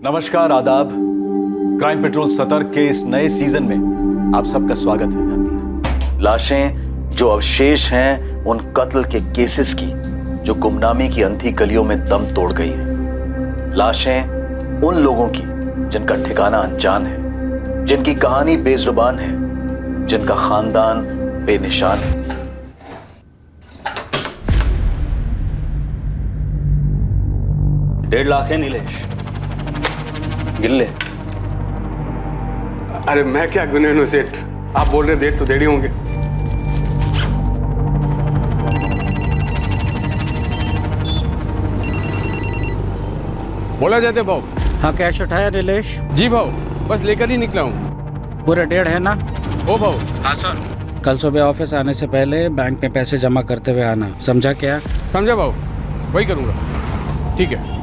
नमस्कार, आदाब। Crime petrol सतर्क के इस नए सीजन में आप सबका स्वागत है। लाशें जो अवशेष हैं उन कत्ल के केसेस की जो गुमनामी की अंधी गलियों में दम तोड़ गई है। लाशें उन लोगों की जिनका ठिकाना अनजान है, जिनकी कहानी बेजुबान है, जिनका खानदान बेनिशान है। $1.5 लाख है नीलेश, गिन ले। अरे मैं क्या गिने सेठ, आप बोल रहे 1.5 तो 1.5 होंगे। बोला जाते भाव। हाँ, कैश उठाया नीलेश? जी भाव, बस लेकर ही निकला हूँ। पूरे 1.5 है ना? ओ भाव। हाँ सुन, कल सुबह ऑफिस आने से पहले बैंक में पैसे जमा करते हुए आना, समझा क्या? समझा भाव, वही करूँगा। ठीक है।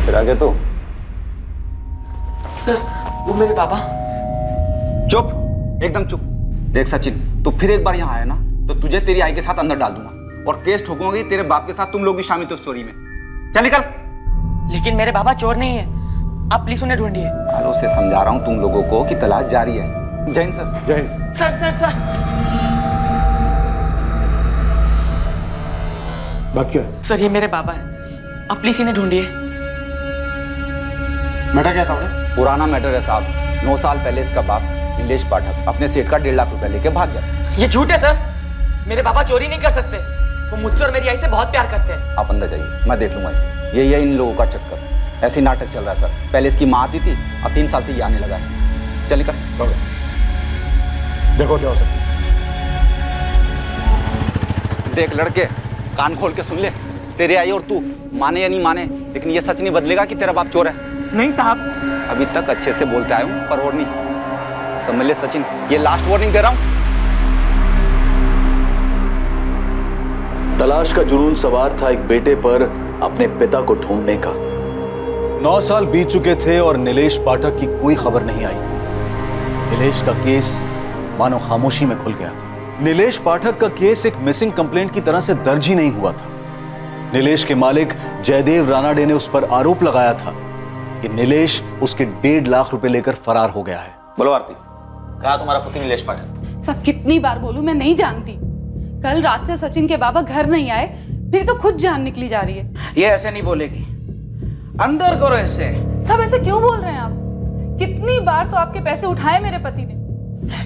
फिर आगे तो सर, वो मेरे पापा। चुप, एकदम चुप। देख सचिन, तू फिर एक बार यहाँ आया ना तो तुझे तेरी आई के साथ अंदर डाल दूंगा और केस ठोकूंगी तेरे बाप के साथ। तुम लोग भी शामिल थे उस चोरी में। चल निकल। लेकिन मेरे पापा चोर नहीं है, आप प्लीज उन्हें ढूंढिए। हेलो से समझा रहा हूँ तुम लोगों को कि तलाश जारी है। जय हिंद सर। जय हिंद। सर सर सर बात क्या है? सर, ये मेरे पापा है, आप प्लीज इन्हें ढूंढिए। मैटर क्या था? पुराना मैटर है साहब। 9 साल पहले इसका बाप नीलेश पाठक अपने सेठ का 1.5 लाख रुपए लेके भाग गया। ये झूठ है सर, मेरे पापा चोरी नहीं कर सकते। वो मुझसे और मेरी आई से बहुत प्यार करते हैं। आप अंदर जाइए, मैं देख लूंगा इसे। यही है इन लोगों का चक्कर। ऐसे ही नाटक चल रहा है सर। पहले इसकी माँ आती थी, अब 3 साल से ये आने लगा है। चल निकल। देखो क्या हो सकता है। देख लड़के, कान खोल के सुन ले। तेरे आई और तू माने या नहीं माने, लेकिन ये सच नहीं बदलेगा कि तेरा बाप चोर है। नहीं साहब। अभी तक अच्छे से बोलते आया हूँ, पर और नहीं। समझ ले सचिन, ये लास्ट वार्निंग दे रहा हूँ। तलाश का जुनून सवार था एक बेटे पर अपने पिता को ढूंढने का। 9 साल बीत चुके थे और नीलेश पाठक की कोई खबर नहीं आई थी। नीलेश का केस मानो खामोशी में खुल गया था। नीलेश पाठक का केस एक मिसिंग कंप्लेंट की तरह से दर्ज ही नहीं हुआ था। नीलेश के मालिक जयदेव रानाडे ने उस पर आरोप लगाया था कि नीलेश उसके 1.5 लाख रुपए लेकर फरार हो गया है। बोलो आरती, कहा तुम्हारा पुत्र नीलेश पाठक? सब कितनी बार बोलूं, मैं नहीं जानती। कल रात से सचिन के बाबा घर नहीं आए, फिर तो खुद जान निकली जा रही है। ये ऐसे नहीं बोलेगी, अंदर करो ऐसे। सब ऐसे क्यों बोल रहे हैं आप? कितनी बार तो आपके पैसे उठाए मेरे पति ने,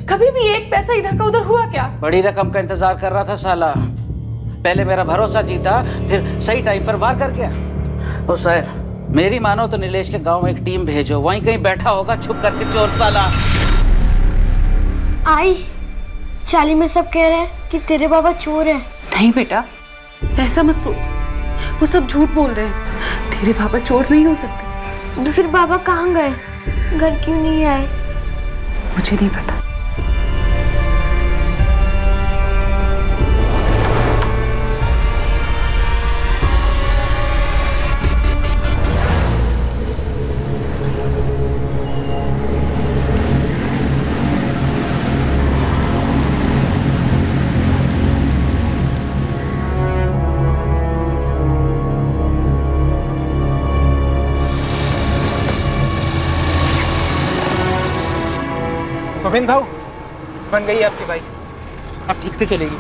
कभी भी एक पैसा इधर का उधर हुआ क्या? बड़ी रकम का इंतजार कर रहा था साला। पहले मेरा भरोसा जीता, फिर सही टाइम पर वार कर गया। ओ सर, मेरी मानो तो नीलेश के गांव में एक टीम भेजो, वहीं कहीं बैठा होगा छुप करके चोर साला। आई, चाली में सब कह रहे हैं कि तेरे बाबा चोर है। नहीं बेटा, ऐसा मत सोच, वो सब झूठ बोल रहे हैं। तेरे बाबा चोर नहीं हो सकते। तो फिर बाबा कहाँ गए? घर क्यों नहीं आए? मुझे नहीं पता। गोविंद भाऊ, बन गई है आपकी बाइक, अब ठीक से चलेगी।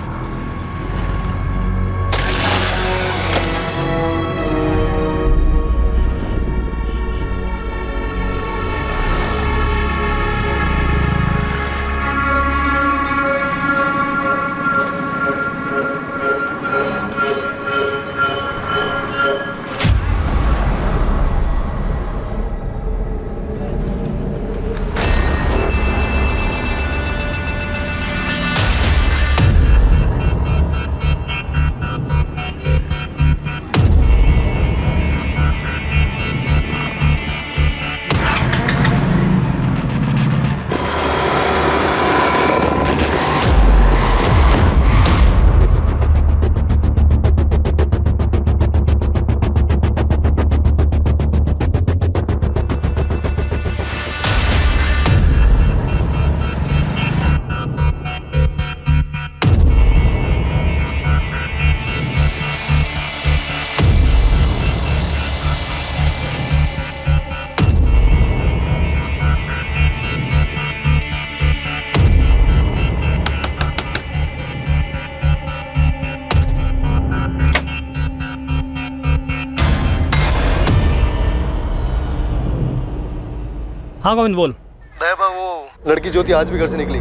हाँ गोविंद बोल। दया वो लड़की ज्योति आज भी घर से निकली,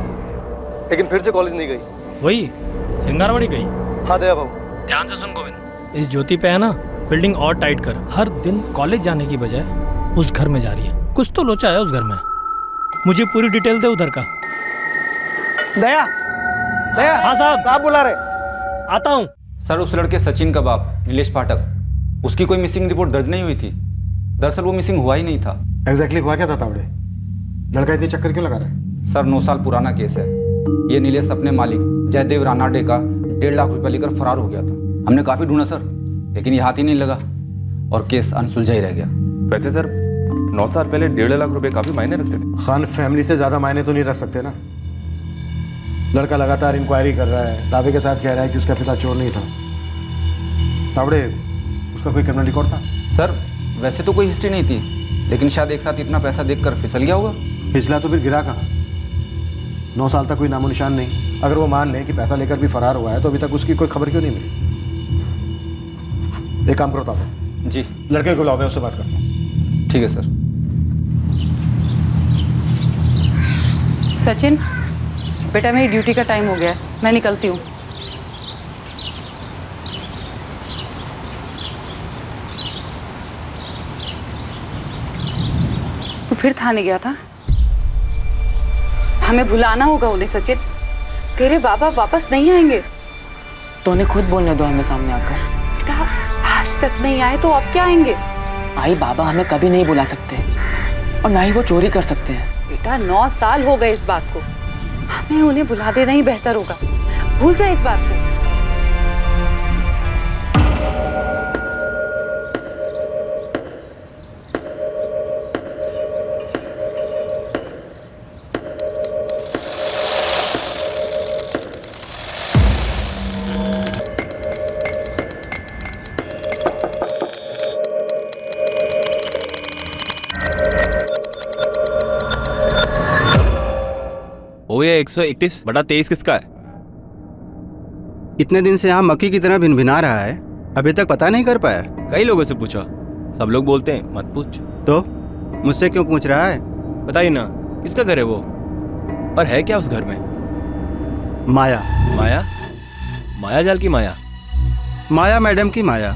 लेकिन फिर से कॉलेज नहीं गई। वही सिंगारवाड़ी गई। हाँ दया बाबू। ध्यान से सुन गोविंद, इस ज्योति पे है ना फील्डिंग और टाइट कर। हर दिन कॉलेज जाने की बजाय उस घर में जा रही है, कुछ तो लोचा है उस घर में। मुझे पूरी डिटेल दे उधर का। दया दया। हाँ साहब बुला रहे। आता हूँ। सर उस लड़के सचिन का बाप नीलेश पाठक, उसकी कोई मिसिंग रिपोर्ट दर्ज नहीं हुई थी। दरअसल वो मिसिंग हुआ ही नहीं था। एग्जैक्टली हुआ क्या था तावड़े? लड़का इतनी चक्कर क्यों लगा रहा है? सर 9 साल पुराना केस है। ये नीलेश अपने मालिक जयदेव रानाडे का 1.5 लाख रुपया लेकर फरार हो गया था। हमने काफी ढूंढा सर, लेकिन ये हाथ ही नहीं लगा और केस अनसुलझा ही रह गया। वैसे सर 9 साल पहले 1.5 लाख रुपए काफी मायने रखते थे। खान फैमिली से ज्यादा मायने तो नहीं रख सकते ना। लड़का लगातार इंक्वायरी कर रहा है, दावे के साथ कह रहा है कि उसका पिता चोर नहीं था। तावड़े उसका कोई क्रिमिनल रिकॉर्ड था? सर वैसे तो कोई हिस्ट्री नहीं थी, लेकिन शायद एक साथ इतना पैसा देखकर फिसल गया होगा। पिछला तो फिर गिरा कहाँ? 9 साल तक कोई नामो निशान नहीं। अगर वो मान ले कि पैसा लेकर भी फरार हुआ है तो अभी तक उसकी कोई खबर क्यों नहीं मिली? एक काम करो तावड़े। जी। लड़के को लाओ, मैं उससे बात करता हूँ। ठीक है सर। सचिन बेटा मेरी ड्यूटी का टाइम हो गया है, मैं निकलती हूँ। तू फिर थाने गया था? हमें भुलाना होगा उन्हें सचिन। तेरे बाबा वापस नहीं आएंगे। तो उन्हें खुद बोलने दो हमें सामने आकर। बेटा आज तक नहीं आए तो अब क्या आएंगे? आई बाबा हमें कभी नहीं बुला सकते और ना ही वो चोरी कर सकते हैं। बेटा 9 साल हो गए इस बात को, हमें उन्हें बुला देना ही बेहतर होगा। भूल जा इस बात को। ये 131/23 किसका है? इतने दिन से यहाँ मक्खी की तरह भिनभिना रहा है, अभी तक पता नहीं कर पाया। कई लोगों से पूछा, सब लोग बोलते हैं मत पूछ। तो मुझसे क्यों पूछ रहा है? बताइए ना किसका घर है वो, और है क्या उस घर में? माया। माया? माया जाल की माया? माया मैडम की माया।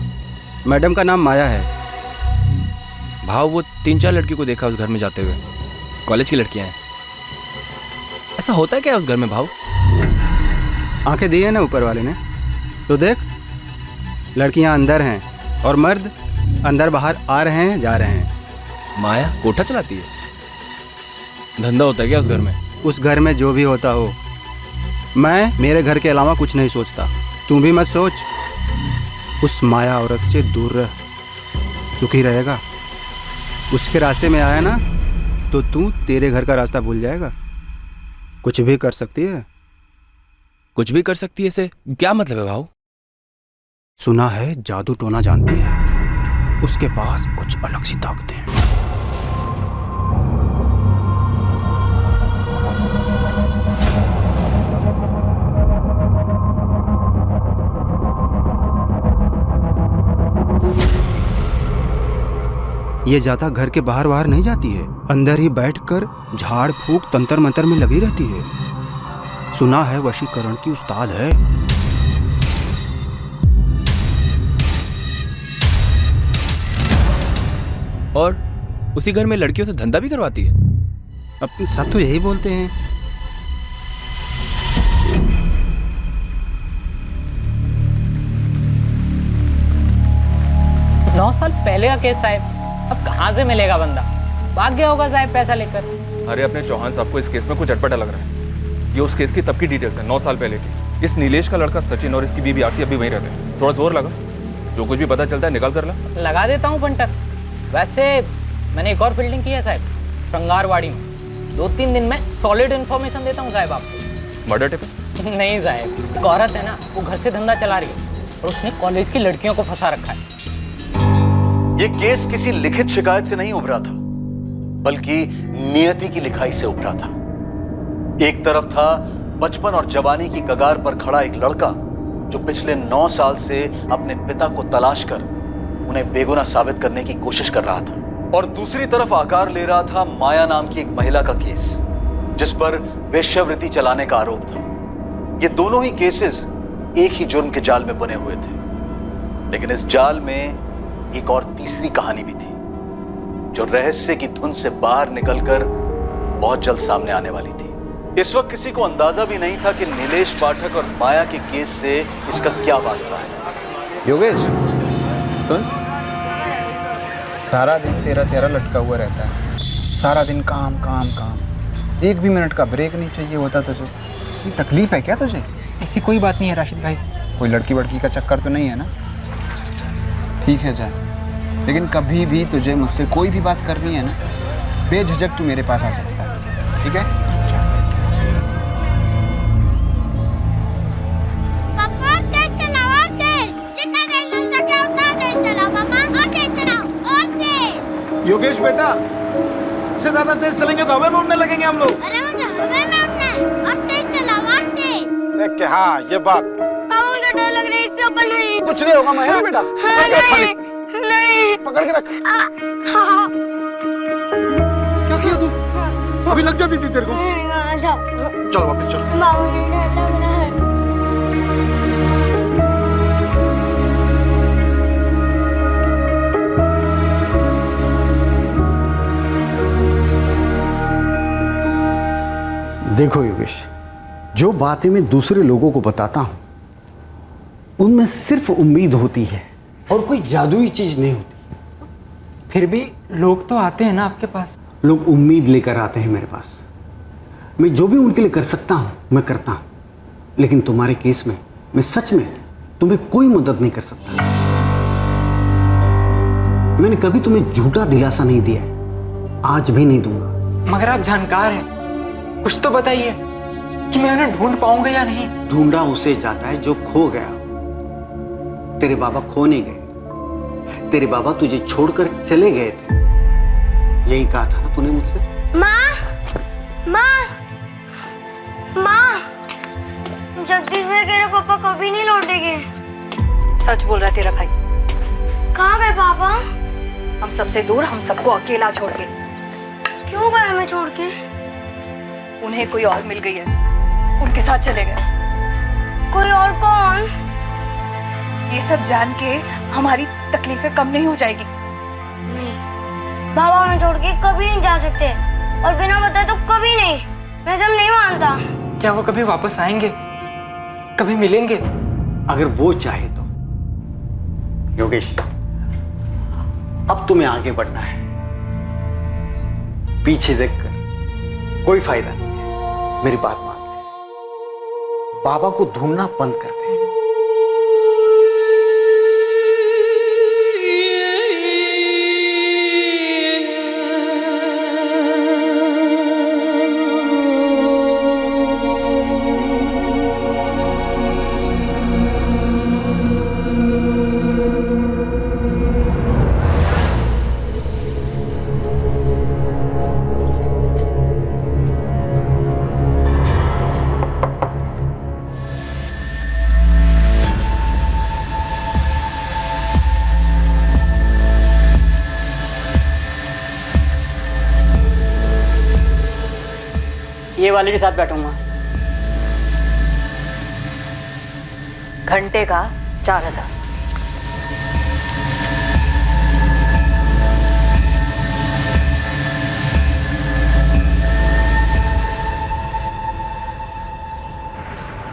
मैडम का नाम माया है। भाव वो 3-4 लड़कियों को देखा उस घर में जाते हुए, कॉलेज की लड़कियां हैं। ऐसा होता है क्या उस घर में भाव? आंखें दी है ना ऊपर वाले ने, तो देख लड़कियां अंदर हैं और मर्द अंदर बाहर आ रहे हैं जा रहे हैं। माया कोठा चलाती है? धंधा होता है क्या उस घर में? उस घर में जो भी होता हो, मैं मेरे घर के अलावा कुछ नहीं सोचता। तू भी मत सोच। उस माया औरत से दूर रह, सुखी रहेगा। उसके रास्ते में आया ना तो तू तेरे घर का रास्ता भूल जाएगा। कुछ भी कर सकती है। कुछ भी कर सकती है से क्या मतलब है भाव? सुना है जादू टोना जानती है, उसके पास कुछ अलग सी ताकतें हैं। ये ज्यादा घर के बाहर बाहर नहीं जाती है, अंदर ही बैठकर झाड़ फूक तंत्र मंत्र में लगी रहती है। सुना है वशीकरण की उस्ताद है। और उसी घर में लड़कियों से धंधा भी करवाती है? अब सब तो यही बोलते हैं। नौ साल पहले का केस साहब, अब कहाँ से मिलेगा बंदा? भाग गया होगा साहब पैसा लेकर। अरे अपने चौहान साहब को इस केस में कुछ अटपटा लग रहा है। ये उस केस की तब की डिटेल्स है, 9 साल पहले की। इस नीलेश का लड़का सचिन और इसकी बीवी आरती अभी वहीं रहते हैं। थोड़ा जोर लगा, जो कुछ भी पता चलता है निकाल कर ला। लगा देता हूँ पंटर। वैसे मैंने एक और फील्डिंग की है साहब, श्रृंगारवाड़ी में। 2-3 दिन में सॉलिड इन्फॉर्मेशन देता हूँ साहब आपको। Murder tip? नहीं साहब, एक औरत है ना, वो घर से धंधा चला रही है और उसने कॉलेज की लड़कियों को फंसा रखा है। ये केस किसी लिखित शिकायत से नहीं उभरा था, बल्कि नियति की लिखाई से उभरा था। एक तरफ था बचपन और जवानी की कगार पर खड़ा एक लड़का जो पिछले 9 साल से अपने पिता को तलाश कर उन्हें बेगुनाह साबित करने की कोशिश कर रहा था, और दूसरी तरफ आकार ले रहा था माया नाम की एक महिला का केस, जिस पर वेश्यावृत्ति चलाने का आरोप था। ये दोनों ही केसेस एक ही जुर्म के जाल में बुने हुए थे, लेकिन इस जाल में एक और तीसरी कहानी भी थी, जो रहस्य की धुन से बाहर निकलकर बहुत जल्द सामने आने वाली थी। इस वक्त किसी को अंदाजा भी नहीं था कि नीलेश पाठक और माया के केस से इसका क्या वास्ता है। योगेश सुन, सारा दिन तेरा चेहरा लटका हुआ रहता है, सारा दिन काम काम काम, एक भी मिनट का ब्रेक नहीं चाहिए होता तुझे। ये तकलीफ है क्या तुझे? ऐसी कोई बात नहीं है राशिद भाई। कोई लड़की वड़की का चक्कर तो नहीं है ना? ठीक है जा, लेकिन कभी भी तुझे मुझसे कोई भी बात करनी है ना, बेझिझक तू मेरे पास आ सकता है, ठीक है? पापा तेज चलाओ, तेज, जितना तेज हो सके उतना तेज चलाओ पापा, और तेज चलाओ, और तेज। योगेश बेटा, इससे ज्यादा तेज चलेंगे तो हवा में उड़ने लगेंगे हम लोग। अरे मुझे हवा में उड़ना है, और तेज चलाओ, और तेज। देख के हाँ ये बात। पापा मुझे डर लग रहा है, इससे ऊपर नहीं। कुछ नहीं होगा मैं बेटा। हाँ, नहीं, नहीं। पकड़ के रख। हाँ। क्या किया तू? अभी लग जाती थी तेरे को। चल वापस चल। बाबू ने डर लग रहा है। देखो योगेश, जो बातें मैं दूसरे लोगों को बताता हूं उनमें सिर्फ उम्मीद होती है और कोई जादुई चीज नहीं होती। फिर भी लोग तो आते हैं ना आपके पास। लोग उम्मीद लेकर आते हैं मेरे पास। मैं जो भी उनके लिए कर सकता हूं मैं करता हूं, लेकिन तुम्हारे केस में मैं सच में तुम्हें कोई मदद नहीं कर सकता। मैंने कभी तुम्हें झूठा दिलासा नहीं दिया है, आज भी नहीं दूंगा। मगर आप जानकार हैं, कुछ तो बताइए कि मैं उन्हें ढूंढ पाऊंगा या नहीं। ढूंढा उसे जाता है जो खो गया। तेरे बाबा खो नहीं गए, तेरे बाबा तुझे छोड़कर चले गए थे। यही कहा था ना तूने मुझसे? माँ, माँ, माँ, जगदीश भाई कह रहे पापा कभी नहीं लौटेंगे। सच बोल रहा है तेरा भाई। कहाँ गए पापा? हम सबसे दूर, हम सबको अकेला छोड़ के। क्यों गए हमें छोड़ के? उन्हें कोई और मिल गई है, उनके साथ चले गए। कोई और कौन? ये सब जान के हमारी तकलीफें कम नहीं हो जाएगी। नहीं, बाबा हमें छोड़ के कभी नहीं जा सकते, और बिना बताए तो कभी नहीं। मैं सब नहीं मानता। क्या वो कभी वापस आएंगे, कभी मिलेंगे? अगर वो चाहे तो। योगेश, अब तुम्हें आगे बढ़ना है, पीछे देखकर कोई फायदा नहीं है। मेरी बात मान ले, बाबा को ढूंढना बंद कर दे। ये वाले के साथ बैठूंगा। घंटे का 4000।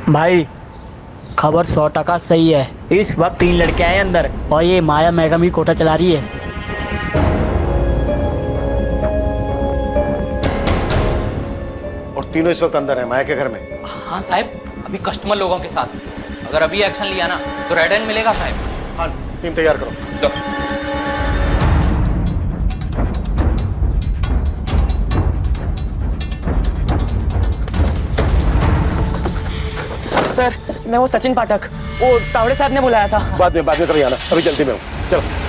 भाई खबर 100% सही है। इस वक्त 3 लड़के आए अंदर, और ये माया मैडम ही कोटा चला रही है। तीनों इस वक्त अंदर है माया के घर में। हाँ साहब, अभी कस्टमर लोगों के साथ। अगर अभी एक्शन लिया ना तो रेड हैंड मिलेगा साहब। हाँ, टीम तैयार करो। सर, मैं वो सचिन पाठक, वो तावड़े साहब ने बुलाया था। बाद में कभी आना, अभी जल्दी में हूँ। चलो।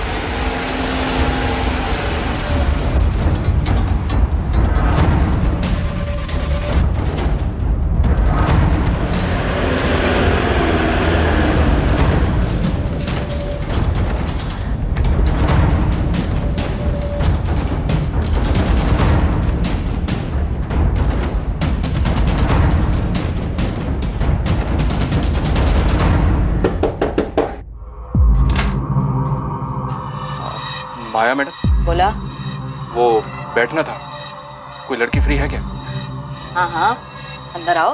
माया मैडम, बोला। वो बैठना था, कोई लड़की फ्री है क्या? हाँ हाँ, अंदर आओ।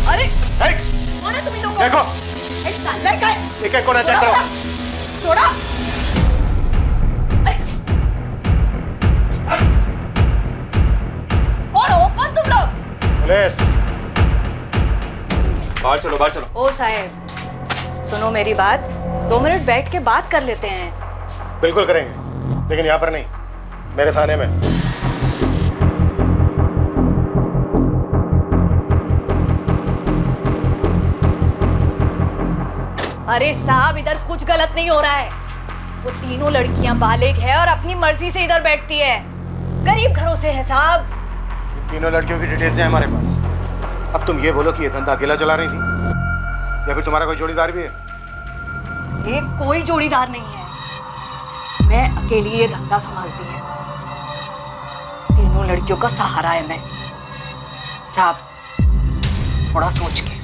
अरे कौन है तुम इन लोगों को? देखो अंदर का है। एक कोना चेक करो। छोड़ो। कौन हो? कौन तुम लोग? पुलिस। बाहर चलो, बाहर चलो। ओ साहब, सुनो मेरी बात, 2 मिनट बैठ के बात कर लेते हैं। बिल्कुल करेंगे, लेकिन यहाँ पर नहीं, मेरे थाने में। अरे साहब, इधर कुछ गलत नहीं हो रहा है। वो तीनों लड़कियां बालिग है और अपनी मर्जी से इधर बैठती है। गरीब घरों से है साहब। इन तीनों लड़कियों की डिटेल्स हैं हमारे पास। अब तुम ये बोलो कि ये धंधा अकेला चला रही थी या फिर तुम्हारा कोई जोड़ीदार भी है? ये कोई जोड़ीदार नहीं है, मैं अकेली ये धंधा संभालती है। तीनों लड़कियों का सहारा है मैं। साहब, थोड़ा सोच के।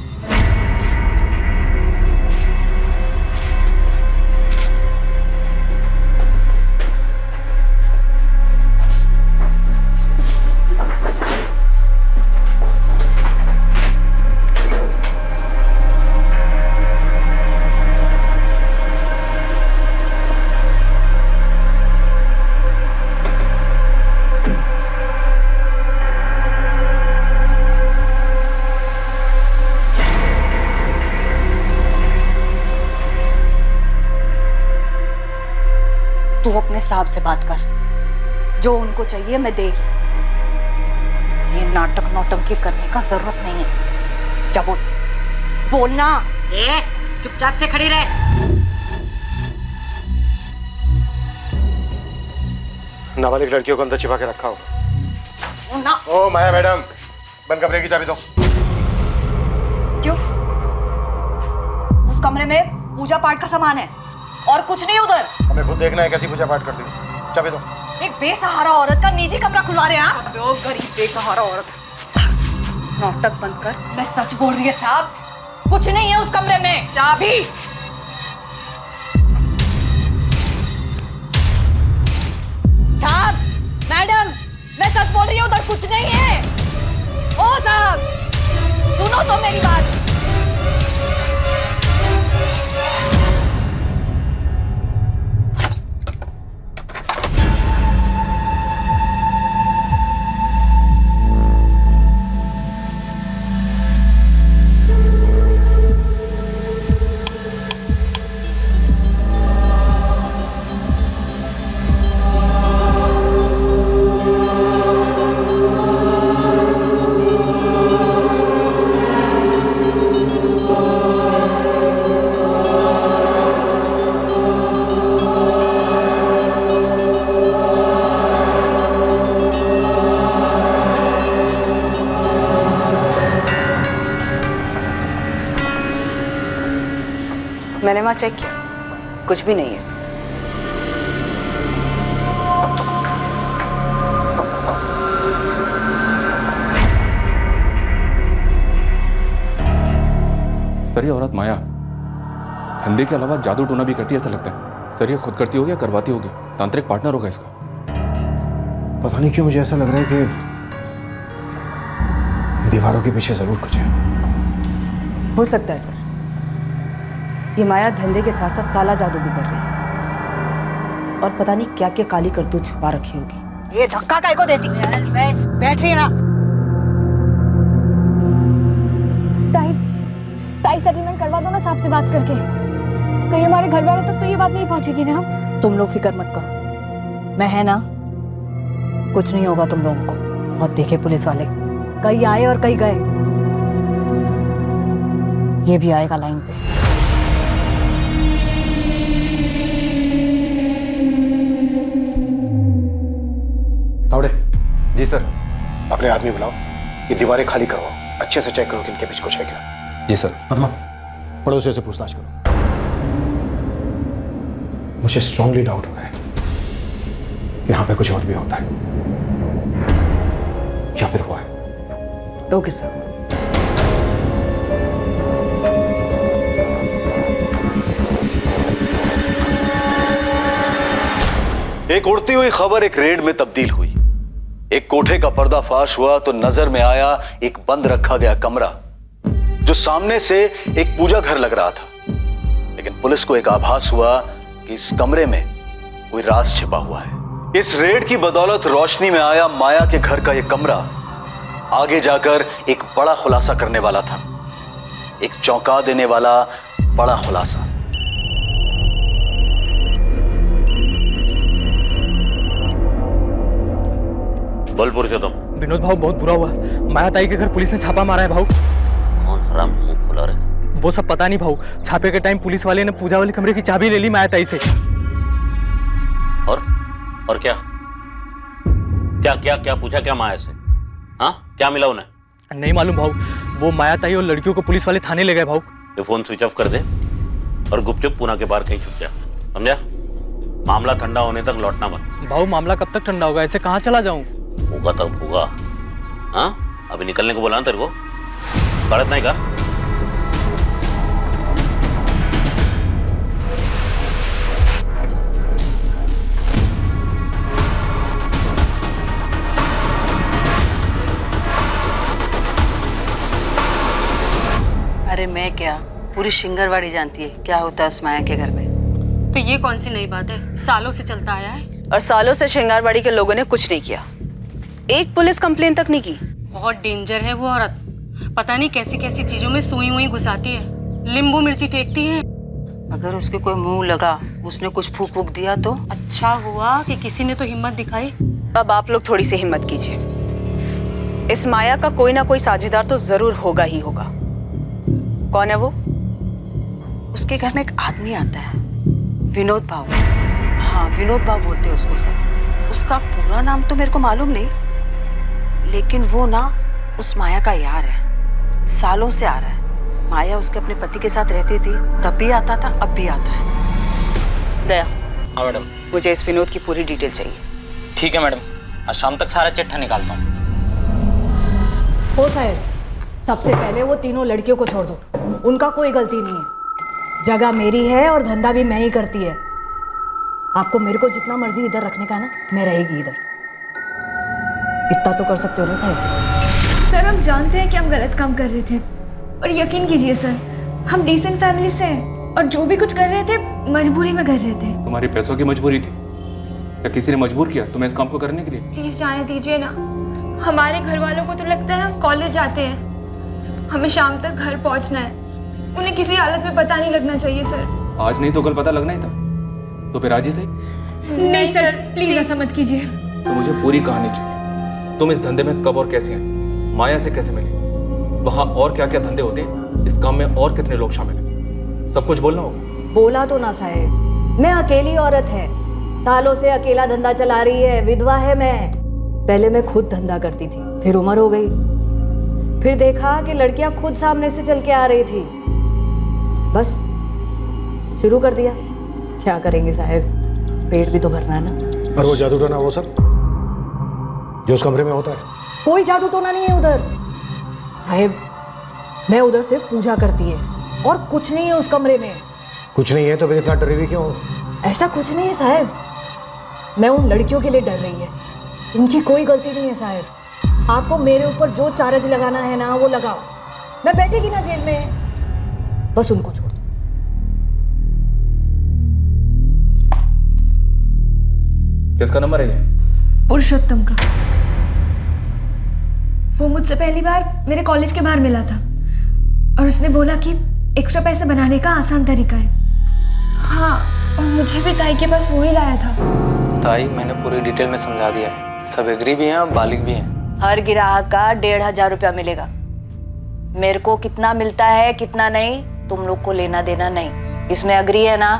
तू अपने साहब से बात कर, जो उनको चाहिए मैं देगी। ये नाटक नौटंकी करने का जरूरत नहीं है। जा बोल, बोलना। चुपचाप से खड़ी रहे। नाबालिग लड़कियों को अंदर छिपा के रखा होगा। ना। ओ माया मैडम, बंद कमरे की चाबी दो। क्यों? उस कमरे में पूजा पाठ का सामान है और कुछ नहीं उधर। हमें खुद देखना है कैसी पूजा पाठ करती हो। चाबी दो। एक बेसहारा औरत का निजी कमरा खुलवा रहे हैं आप? गरीब बेसहारा औरत। नाटक बंद कर। मैं सच बोल रही है साहब, कुछ नहीं है उस कमरे में। चाबी। साहब, मैडम, मैं सच बोल रही हूँ, उधर कुछ नहीं है। ओ साहब, सुनो तो मेरी बात। मैंने वहां चेक किया, कुछ भी नहीं है। सर, ये औरत माया धंधे के अलावा जादू टोना भी करती है ऐसा लगता है। सर, ये खुद करती होगी या करवाती होगी? तांत्रिक पार्टनर होगा इसका। पता नहीं क्यों मुझे ऐसा लग रहा है कि दीवारों के पीछे जरूर कुछ है। हो सकता है सर, ये माया धंधे के साथ साथ काला जादू भी कर रही है और पता नहीं क्या क्या काली करतूत छुपा रखी होगी। ये धक्का काय को देती? बैठ रही है ना। ताई सेटलमेंट करवा दो ना साहब से बात करके। कहीं हमारे घर वालों तक तो ये बात नहीं पहुंचेगी ना। तुम लोग फिक्र मत करो, मैं है ना, कुछ नहीं होगा तुम लोगों को। बहुत देखे पुलिस वाले, कई आए और कई गए। ये भी आएगा लाइन पे। तावड़े। जी सर। अपने आदमी बुलाओ, ये दीवारें खाली करवाओ, अच्छे से चेक करो कि इनके बीच कुछ है क्या। जी सर। पद्मा, पड़ोसियों से पूछताछ करो। मुझे स्ट्रांगली डाउट हो रहा है यहाँ पे कुछ और भी होता है या फिर हुआ है। Okay sir. एक उड़ती हुई खबर एक रेड में तब्दील हुई। एक कोठे का पर्दाफाश हुआ तो नजर में आया एक बंद रखा गया कमरा जो सामने से एक पूजा घर लग रहा था। लेकिन पुलिस को एक आभास हुआ कि इस कमरे में कोई राज छिपा हुआ है। इस रेड की बदौलत रोशनी में आया माया के घर का यह कमरा आगे जाकर एक बड़ा खुलासा करने वाला था, एक चौंका देने वाला बड़ा खुलासा। बोल पुरुषोत्तम। विनोद भाऊ बहुत बुरा हुआ। माया ताई के घर पुलिस ने छापा मारा है भाऊ। कौन हराम मुंह खोला रहे? वो सब पता नहीं भाऊ। छापे के टाइम पुलिस वाले ने पूजा वाले कमरे की चाबी ले ली माया ताई से। और क्या क्या क्या क्या पूछा क्या माया से? हाँ, क्या मिला उन्हें? नहीं मालूम भाऊ। वो माया ताई और लड़कियों को पुलिस वाले थाने ले गए भाऊ। ये फोन स्विच ऑफ कर दे और गुपचुप पूना के बाहर कहीं छुप जा, समझा? मामला ठंडा होने तक लौटना मत। भाऊ मामला कब तक ठंडा होगा? ऐसे कहाँ चला जाऊं? होगा तब होगा। हाँ, अभी निकलने को बोला ना तेरे को, भारत नहीं का? अरे मैं क्या, पूरी शिंगरवाड़ी जानती है क्या होता है उस माया के घर में। तो ये कौन सी नई बात है? सालों से चलता आया है। और सालों से श्रृंगारवाड़ी के लोगों ने कुछ नहीं किया, एक पुलिस कंप्लेन तक नहीं की। बहुत डेंजर है वो औरत। पता नहीं कैसी कैसी चीजों में सुई हुई घुसाती है, नींबू मिर्ची फेंकती है। अगर उसके कोई मुंह लगा, उसने कुछ फूक फूक दिया तो? अच्छा हुआ कि किसी ने तो हिम्मत दिखाई। अब आप लोग थोड़ी सी हिम्मत कीजिए। इस माया का कोई ना कोई साझेदार तो जरूर होगा ही होगा। कौन है वो? उसके घर में एक आदमी आता है, विनोद भाऊ। हाँ, विनोद भाऊ बोलते हैं उसको सब। उसका पूरा नाम तो मेरे को मालूम नहीं, लेकिन वो ना उस माया का यार है, सालों से आ रहा है। माया उसके अपने पति के साथ रहती थी, तब भी आता था, अब भी आता है। दया। हाँ मैडम। मुझे इस विनोद की पूरी डिटेल चाहिए। ठीक है मैडम, आज शाम तक सारा चिट्ठा निकालता हूँ। हो साहब, सबसे पहले वो तीनों लड़कियों को छोड़ दो, उनका कोई गलती नहीं है। जगह मेरी है और धंधा भी मैं ही करती है। आपको मेरे को जितना मर्जी इधर रखने का ना, मैं रहेगी इधर। इतना तो कर सकते हो ना साहब? सर हम जानते हैं कि हम गलत काम कर रहे थे, और यकीन कीजिए सर, हम डिसेंट फैमिली से हैं और जो भी कुछ कर रहे थे मजबूरी में कर रहे थे। तुम्हारी पैसों की मजबूरी थी या किसी ने मजबूर किया तुम्हें इस काम को करने के लिए? प्लीज जाने दीजिए ना। हमारे घर वालों को तो लगता है हम कॉलेज जाते हैं, हमें शाम तक घर पहुंचना है। उन्हें किसी हालत में पता नहीं लगना चाहिए सर। आज नहीं तो कल पता लगना ही था, तो फिर आज ही सही। नहीं सर, प्लीज ऐसा मत कीजिए। तो मुझे पूरी कहानी चाहिए। तुम इस धंधे में कब और कैसे आई, माया से कैसे मिली, वहाँ और क्या क्या धंधे होते हैं, इस काम में और कितने लोग शामिल हैं, सब कुछ बोलना होगा। बोला तो ना साहब, मैं अकेली औरत है, सालों से अकेला धंधा चला रही है, विधवा है मैं। पहले मैं खुद धंधा करती थी, फिर उम्र हो गई, फिर देखा कि लड़कियां खुद सामने से चल के आ रही थी, बस शुरू कर दिया। क्या करेंगे साहब, पेट भी तो भरना है ना। और वो जादू टोना वो सब जो उस कमरे में होता है? कोई जादू टोना नहीं है उधर साहब, मैं उधर सिर्फ पूजा करती है और कुछ नहीं है उस कमरे में। कुछ नहीं है तो फिर इतना डरी हुई क्यों? ऐसा कुछ नहीं है साहब, मैं उन लड़कियों के लिए डर रही है, उनकी कोई गलती नहीं है साहब। आपको मेरे ऊपर जो चार्ज लगाना है ना वो लगाओ, मैं बैठेगी ना जेल में, बस उनको छोड़ दो। किसका नंबर है ये? पुरुषोत्तम का। वो मुझसे पहली बार मेरे कॉलेज के बाहर मिला था और उसने बोला कि एक्स्ट्रा पैसे बनाने का आसान तरीका है। हाँ, और मुझे भी ताई के पास वही लाया था। ताई मैंने पूरी डिटेल में समझा दिया है, सब एग्री भी हैं और बालिग भी हैं। हर ग्राहक का 1500 रुपया मिलेगा। मेरे को कितना मिलता है कितना नहीं, तुम लोग को लेना देना नहीं। इसमें एग्री है ना?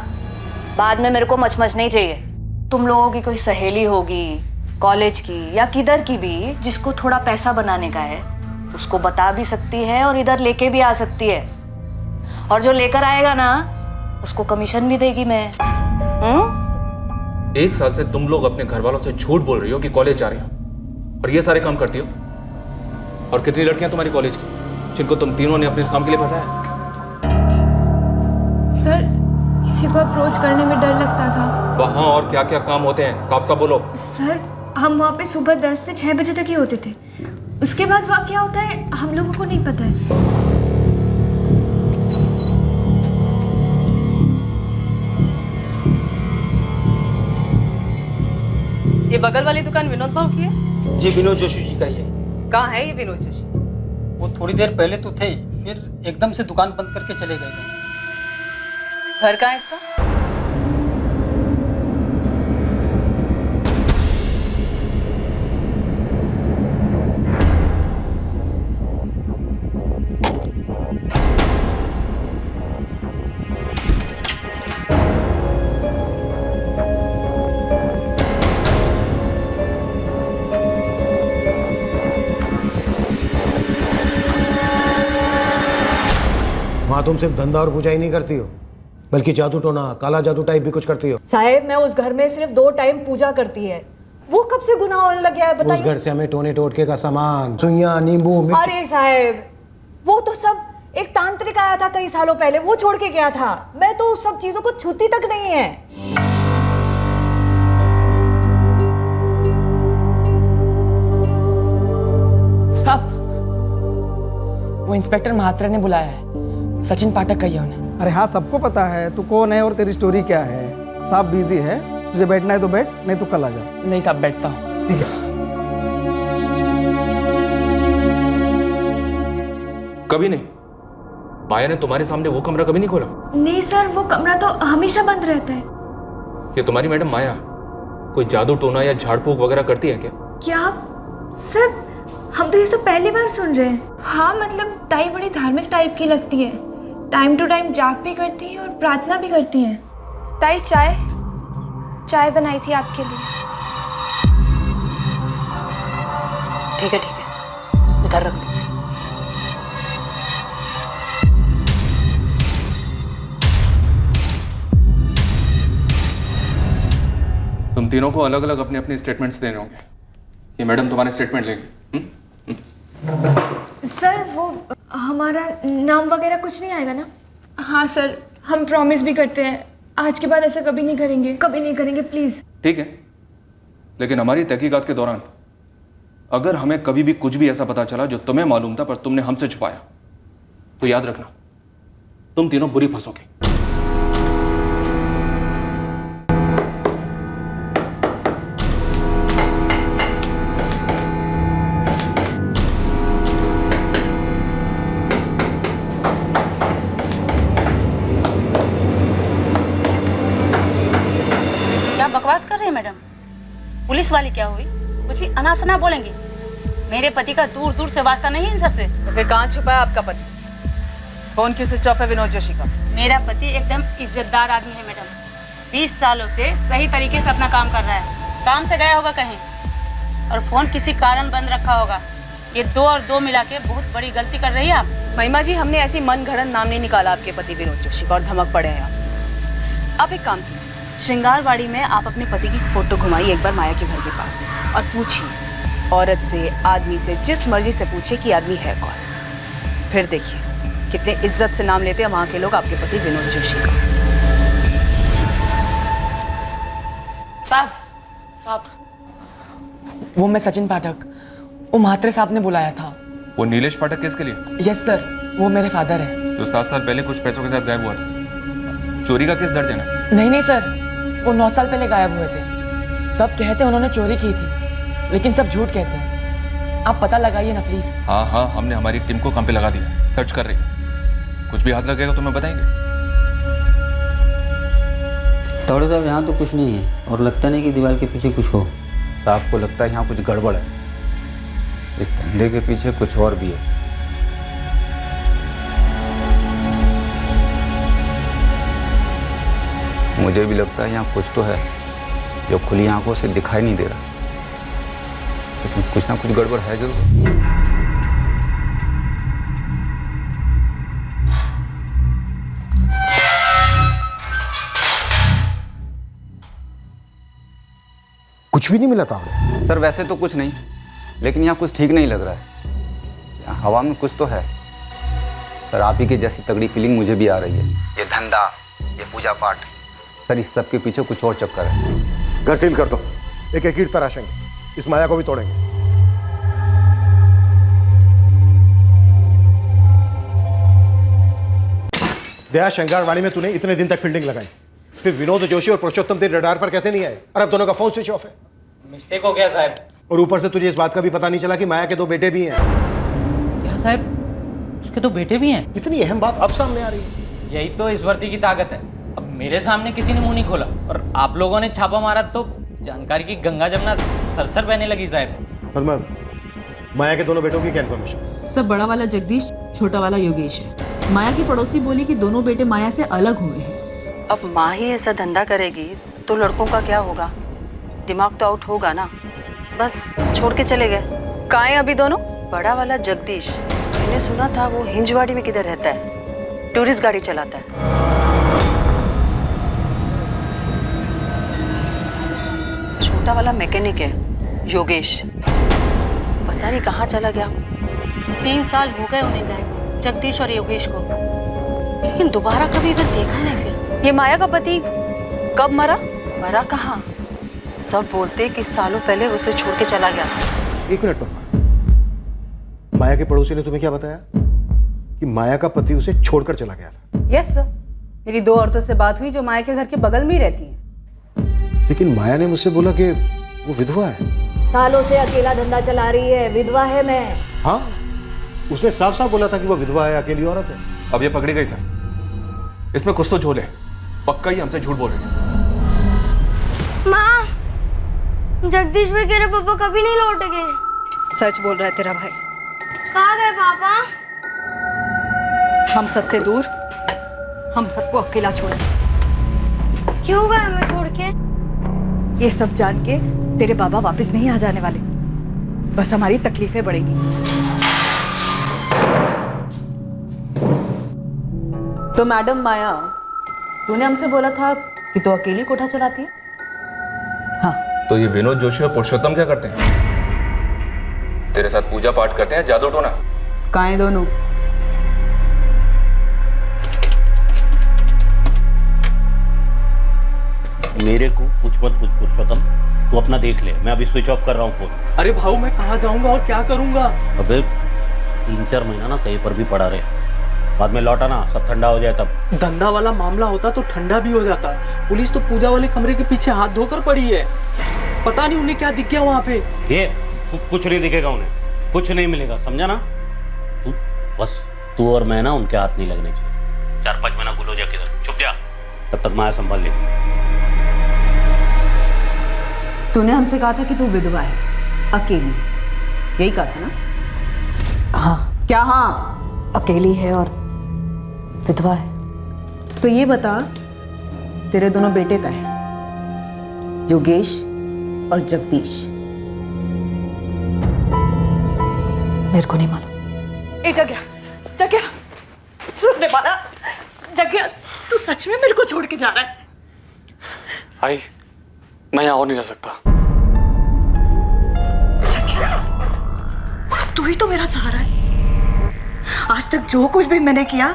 बाद में मेरे को मचमच नहीं चाहिए। तुम लोगों की कोई सहेली होगी कॉलेज की या किधर की भी, जिसको थोड़ा पैसा बनाने का है, उसको बता भी सकती है और इधर लेके भी आ सकती है, और जो लेकर आएगा ना उसको कमीशन भी देगी मैं। 1 साल से तुम लोग अपने घर वालों से झूठ बोल रही हो कि कॉलेज जा रही हो और ये सारे काम करती हो। और कितनी लड़कियां तुम्हारी कॉलेज की जिनको तुम तीनों ने अपने इस काम के लिए फंसाया? सर, किसी को अप्रोच करने में डर लगता था। वाह, वहाँ और क्या क्या काम होते हैं, साफ साफ बोलो। सर हम वहाँ पे सुबह 10 से 6 बजे तक ही होते थे। उसके बाद वहाँ क्या होता है हम लोगों को नहीं पता है। ये बगल वाली दुकान विनोद भाव की है? जी विनोद जोशी जी का ही है। कहाँ है ये विनोद जोशी? वो थोड़ी देर पहले तो थे, फिर एकदम से दुकान बंद करके चले गए थे। घर कहाँ है इसका? वहाँ तुम सिर्फ धंधा और पूजा ही नहीं करती हो, बल्कि जादू टोना, काला जादू टाइप भी कुछ करती हो। साहेब मैं उस घर में सिर्फ 2 टाइम पूजा करती है। वो कब से गुनाह होने लग गया है बताइए? उस घर से हमें टोने टोटके का सामान, सुइयां, नींबू, मिर्च। अरे साहेब वो तो सब एक तांत्रिक आया था कई सालों पहले, वो छोड़ के गया था। मैं तो उस सब चीजों को छूती तक नहीं है। साहब वो इंस्पेक्टर महात्रा ने बुलाया है, सचिन पाठक कहिए उन्हें। अरे हाँ सबको पता है तू कौन है और तेरी स्टोरी क्या है। साहब बिजी है, तुझे बैठना है तो बैठ, नहीं तो कल आ जा। नहीं साहब बैठता हूँ। ठीक है। कभी नहीं, माया ने तुम्हारे सामने वो कमरा कभी नहीं खोला? नहीं सर वो कमरा तो हमेशा बंद रहता है। ये तुम्हारी मैडम माया कोई जादू टोना या झाड़ फूक वगैरह करती है क्या? क्या सर हम तो ये सब पहली बार सुन रहे हैं। हाँ मतलब ताई बड़ी धार्मिक टाइप की लगती है, टाइम टू टाइम जाप भी करती है और प्रार्थना भी करती है। ताई चाय बनाई थी आपके लिए। ठीक है उधर रख लो। तुम तीनों को अलग अलग अपने अपने स्टेटमेंट्स देने होंगे। ये मैडम तुम्हारे स्टेटमेंट लेंगे। सर वो हमारा नाम वगैरह कुछ नहीं आएगा ना? हाँ सर हम प्रॉमिस भी करते हैं आज के बाद ऐसा कभी नहीं करेंगे प्लीज। ठीक है, लेकिन हमारी तहकीकात के दौरान अगर हमें कभी भी कुछ भी ऐसा पता चला जो तुम्हें मालूम था पर तुमने हमसे छुपाया, तो याद रखना तुम तीनों बुरी फंसोगे। बकवास कर रहे हैं मैडम? पुलिस वाली क्या हुई? कुछ भी अनाप शनाप बोलेंगे? मेरे पति का दूर दूर से वास्ता नहीं है इन सबसे। तो फिर कहाँ छुपा है आपका पति? फोन क्यों स्विच ऑफ है विनोद जोशी का? मेरा पति एकदम इज्जतदार आदमी है मैडम, 20 सालों से सही तरीके से अपना काम कर रहा है। काम से गया होगा कहीं और फोन किसी कारण बंद रखा होगा। ये 2 और 2 मिला के बहुत बड़ी गलती कर रही है आप। महिमा जी हमने ऐसी मनगढ़ंत नाम नहीं निकाला आपके पति विनोद जोशी का और धमक पड़े हैं आप एक काम कीजिए, श्रृंगारवाड़ी में आप अपने पति की फोटो घुमाइए एक बार माया के घर के पास और पूछिए औरत से, आदमी से, जिस मर्जी से पूछिए कि आदमी है कौन। फिर देखिए कितने इज्जत से नाम लेते हैं वहां के लोग आपके पति विनोद जोशी का। साहब वो मैं सचिन पाठक, वो महात्रे साहब ने बुलाया था। वो नीलेश पाठक केस के लिए? यस सर, वो मेरे फादर है जो 7 साल पहले कुछ पैसों के साथ गायब हुआ था। चोरी का केस दर्ज है ना? नहीं सर, वो 9 साल पहले गायब हुए थे। सब कहते हैं उन्होंने चोरी की थी, लेकिन सब झूठ कहते हैं। आप पता लगाइए ना प्लीज। हाँ हमने हमारी टीम को काम पे लगा दिया, सर्च कर रही है। कुछ भी हाथ लगेगा तो मैं बताएंगे। तावड़े साहब यहाँ तो कुछ नहीं है और लगता नहीं कि दीवार के पीछे कुछ हो। साहब को लगता है यहाँ कुछ गड़बड़ है, इस धंधे के पीछे कुछ और भी है। मुझे भी लगता है यहाँ कुछ तो है जो खुली आंखों से दिखाई नहीं दे रहा, लेकिन कुछ ना कुछ गड़बड़ है जरूर। कुछ भी नहीं मिला तावड़े? सर वैसे तो कुछ नहीं, लेकिन यहाँ कुछ ठीक नहीं लग रहा है। यहाँ हवा में कुछ तो है सर। आप ही की जैसी तगड़ी फीलिंग मुझे भी आ रही है। ये धंधा, ये पूजा पाठ, सर इस सब के पीछे कुछ और चक्कर है। घर सील कर दो, एक एक ईंट तराशेंगे, इस माया को भी तोड़ेंगे। दया, शंगारवाड़ी में तूने इतने दिन तक फील्डिंग लगाई, फिर विनोद जोशी और पुरुषोत्तम तेरे रडार पर कैसे नहीं आए? और अब दोनों का फोन स्विच ऑफ है। मिस्टेक हो गया साहब। और ऊपर से तुझे इस बात का भी पता नहीं चला कि माया के 2 बेटे भी हैं। क्या साहब, उसके 2 बेटे भी हैं? इतनी अहम बात अब सामने आ रही है। यही तो इस भर्ती की ताकत है। अब मेरे सामने किसी ने मुंह नहीं खोला और आप लोगों ने छापा मारा तो जानकारी की गंगा जमुना सरसर बहने लगी साहब। माया के दोनों बेटों की क्या इन्फॉर्मेशन? सब बड़ा वाला जगदीश, छोटा वाला योगेश है। माया की पड़ोसी बोली कि दोनों बेटे माया से अलग हुए हैं। अब माँ ही ऐसा धंधा करेगी तो लड़कों का क्या होगा? दिमाग तो आउट होगा ना। बस छोड़ के चले गए। कहाँ हैं अभी दोनों? बड़ा वाला जगदीश, मैंने सुना था वो हिंजवाड़ी में किधर रहता है, टूरिस्ट गाड़ी चलाता है। छोटा वाला मैकेनिक है योगेश, पता नहीं कहाँ चला गया। 3 साल हो गए उन्हें गए हुए, जगदीश और योगेश को, लेकिन दोबारा कभी इधर देखा नहीं। फिर ये माया का पति कब मरा? मरा कहाँ? सब बोलते कि सालों पहले उसे छोड़ के चला गया था। 1 मिनट पर, माया के पड़ोसी ने तुम्हें क्या बताया कि माया का पति उसे छोड़कर चला गया था? यस सर, मेरी 2 औरतों से बात हुई जो माया के घर के बगल में ही रहती हैं। लेकिन माया ने मुझसे बोला कि वो विधवा है। सालों से अकेला धंधा चला रही है, विधवा है मैं। हाँ, उसने साफ साफ बोला था कि वो विधवा है, अकेली औरत है। अब ये पकड़ी गई सर, इसमें कुछ तो झोल है। पक्का ही हमसे झूठ बोल रही है। माँ, जगदीश भाई कह रहे पापा कभी नहीं लौटेंगे। सच बोल रहा है तेरा भाई। कहाँ गए पापा? हम सबसे दूर, हम सबको अकेला छोड़े। क्यों गए हमें छोड़ के? ये सब जान के तेरे बाबा वापस नहीं आ जाने वाले, बस हमारी तकलीफें बढ़ेंगी। तो मैडम माया, तूने हमसे बोला था कि तू अकेली कोठा चलाती है? हाँ। तो ये विनोद जोशी और पुरुषोत्तम क्या करते हैं? तेरे साथ पूजा पाठ करते हैं, जादू टोना? कहाँ हैं दोनों? मेरे को कुछ मत पूछ पुरुषोत्तम, तू अपना देख ले, मैं अभी स्विच ऑफ कर रहा हूँ फोन। अरे भाऊ, मैं कहाँ जाऊंगा और क्या करूंगा? अबे 3-4 महीना ना कहीं पर भी पड़ा रहे, बाद में लौटा ना, सब ठंडा हो जाए तब। धंधा वाला मामला होता तो ठंडा भी हो जाता। पुलिस तो पूजा वाले कमरे के पीछे हाथ धोकर पड़ी है। पता नहीं उन्हें क्या दिख गया वहाँ पे। ये कुछ नहीं दिखेगा उन्हें, कुछ नहीं मिलेगा, समझा ना? तू और मैं ना उनके हाथ नहीं लगने चाहिए। 4-5 महीना गुलो जा किधर, चुप जा, तब तक माया संभाल लेगी। तूने हमसे कहा था कि तू विधवा है, अकेली, यही कहा था ना? हाँ। क्या हाँ? अकेली है और विधवा है। तो ये बता, तेरे दोनों बेटे का है, योगेश और जगदीश? मेरे को नहीं मालूम। ए जगह सुनने वाला, जगह तू सच में मेरे को छोड़ के जा रहा है? आई, मैं यहाँ और नहीं रह सकता। तू ही तो मेरा सहारा है। आज तक जो कुछ भी मैंने किया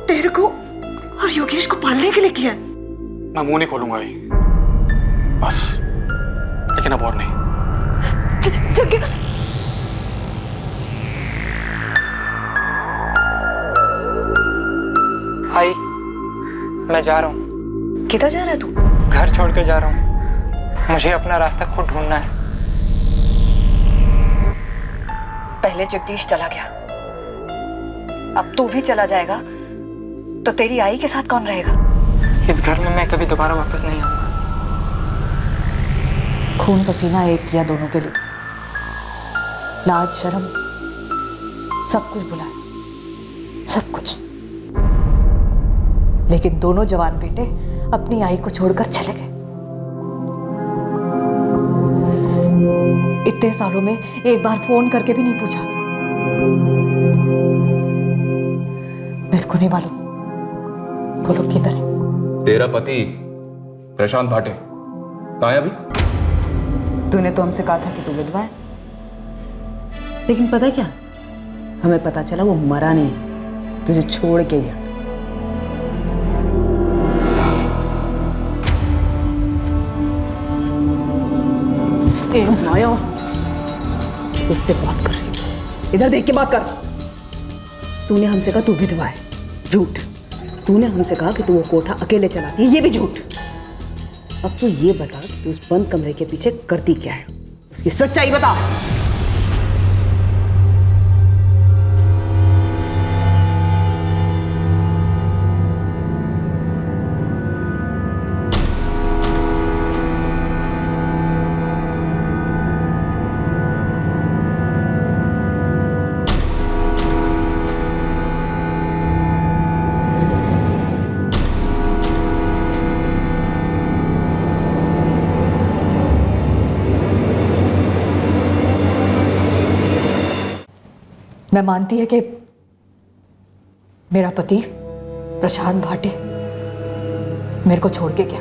तेरे को और योगेश को पालने के लिए किया। मैं मुंह नहीं खोलूंगा आई, बस, लेकिन अब और नहीं। आई, मैं जा रहा हूँ। किधर जा रहा है तू? घर छोड़ के जा रहा हूँ। मुझे अपना रास्ता खुद ढूंढना है। पहले जगदीश चला गया, अब तू भी चला जाएगा तो तेरी आई के साथ कौन रहेगा? इस घर में मैं कभी दोबारा वापस नहीं आऊंगा। खून पसीना एक किया दोनों के लिए, लाज शर्म सब कुछ भुलाया, सब कुछ। लेकिन दोनों जवान बेटे अपनी आई को छोड़कर चले गए। इतने सालों में एक बार फोन करके भी नहीं पूछा। मेरे को नहीं मालूम वो लोग किधर है। तेरा पति प्रशांत भाटे कहाँ है अभी? तूने तो हमसे कहा था कि तू विधवा है, लेकिन पता है क्या, हमें पता चला वो मरा नहीं, तुझे छोड़ के गया। ए माया, उससे बात कर, इधर देख के बात कर। तूने हमसे कहा तू विधवा है, झूठ। तूने हमसे कहा कि तू वो कोठा अकेले चलाती है, ये भी झूठ। अब तू ये बता कि तू उस बंद कमरे के पीछे करती क्या है, उसकी सच्चाई बता। मैं मानती है कि मेरा पति प्रशांत भाटे मेरे को छोड़ के गया।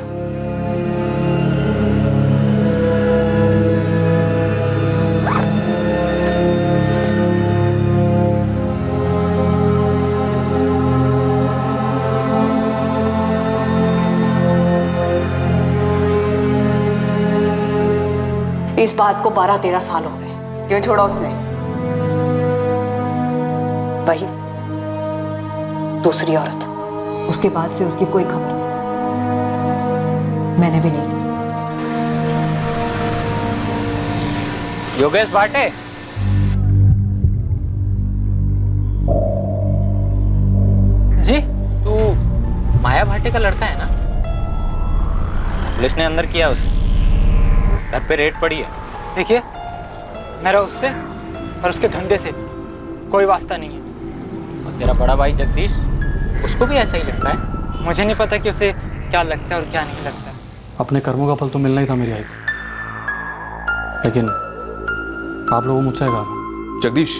इस बात को 12-13 साल हो गए। क्यों छोड़ा उसने? वही दूसरी औरत। उसके बाद से उसकी कोई खबर नहीं, मैंने भी नहीं ली। योगेश भाटे, जी? तू माया भाटे का लड़का है ना? पुलिस ने अंदर किया उसे, घर पे रेड पड़ी है। देखिए, मेरा उससे और उसके धंधे से कोई वास्ता नहीं है। और तेरा बड़ा भाई जगदीश, उसको भी ऐसा ही लगता है? मुझे नहीं पता कि उसे क्या लगता है और क्या नहीं लगता। अपने कर्मों का फल तो मिलना ही था मेरी आई को, लेकिन आप लोगों मुझसे कहा। जगदीश,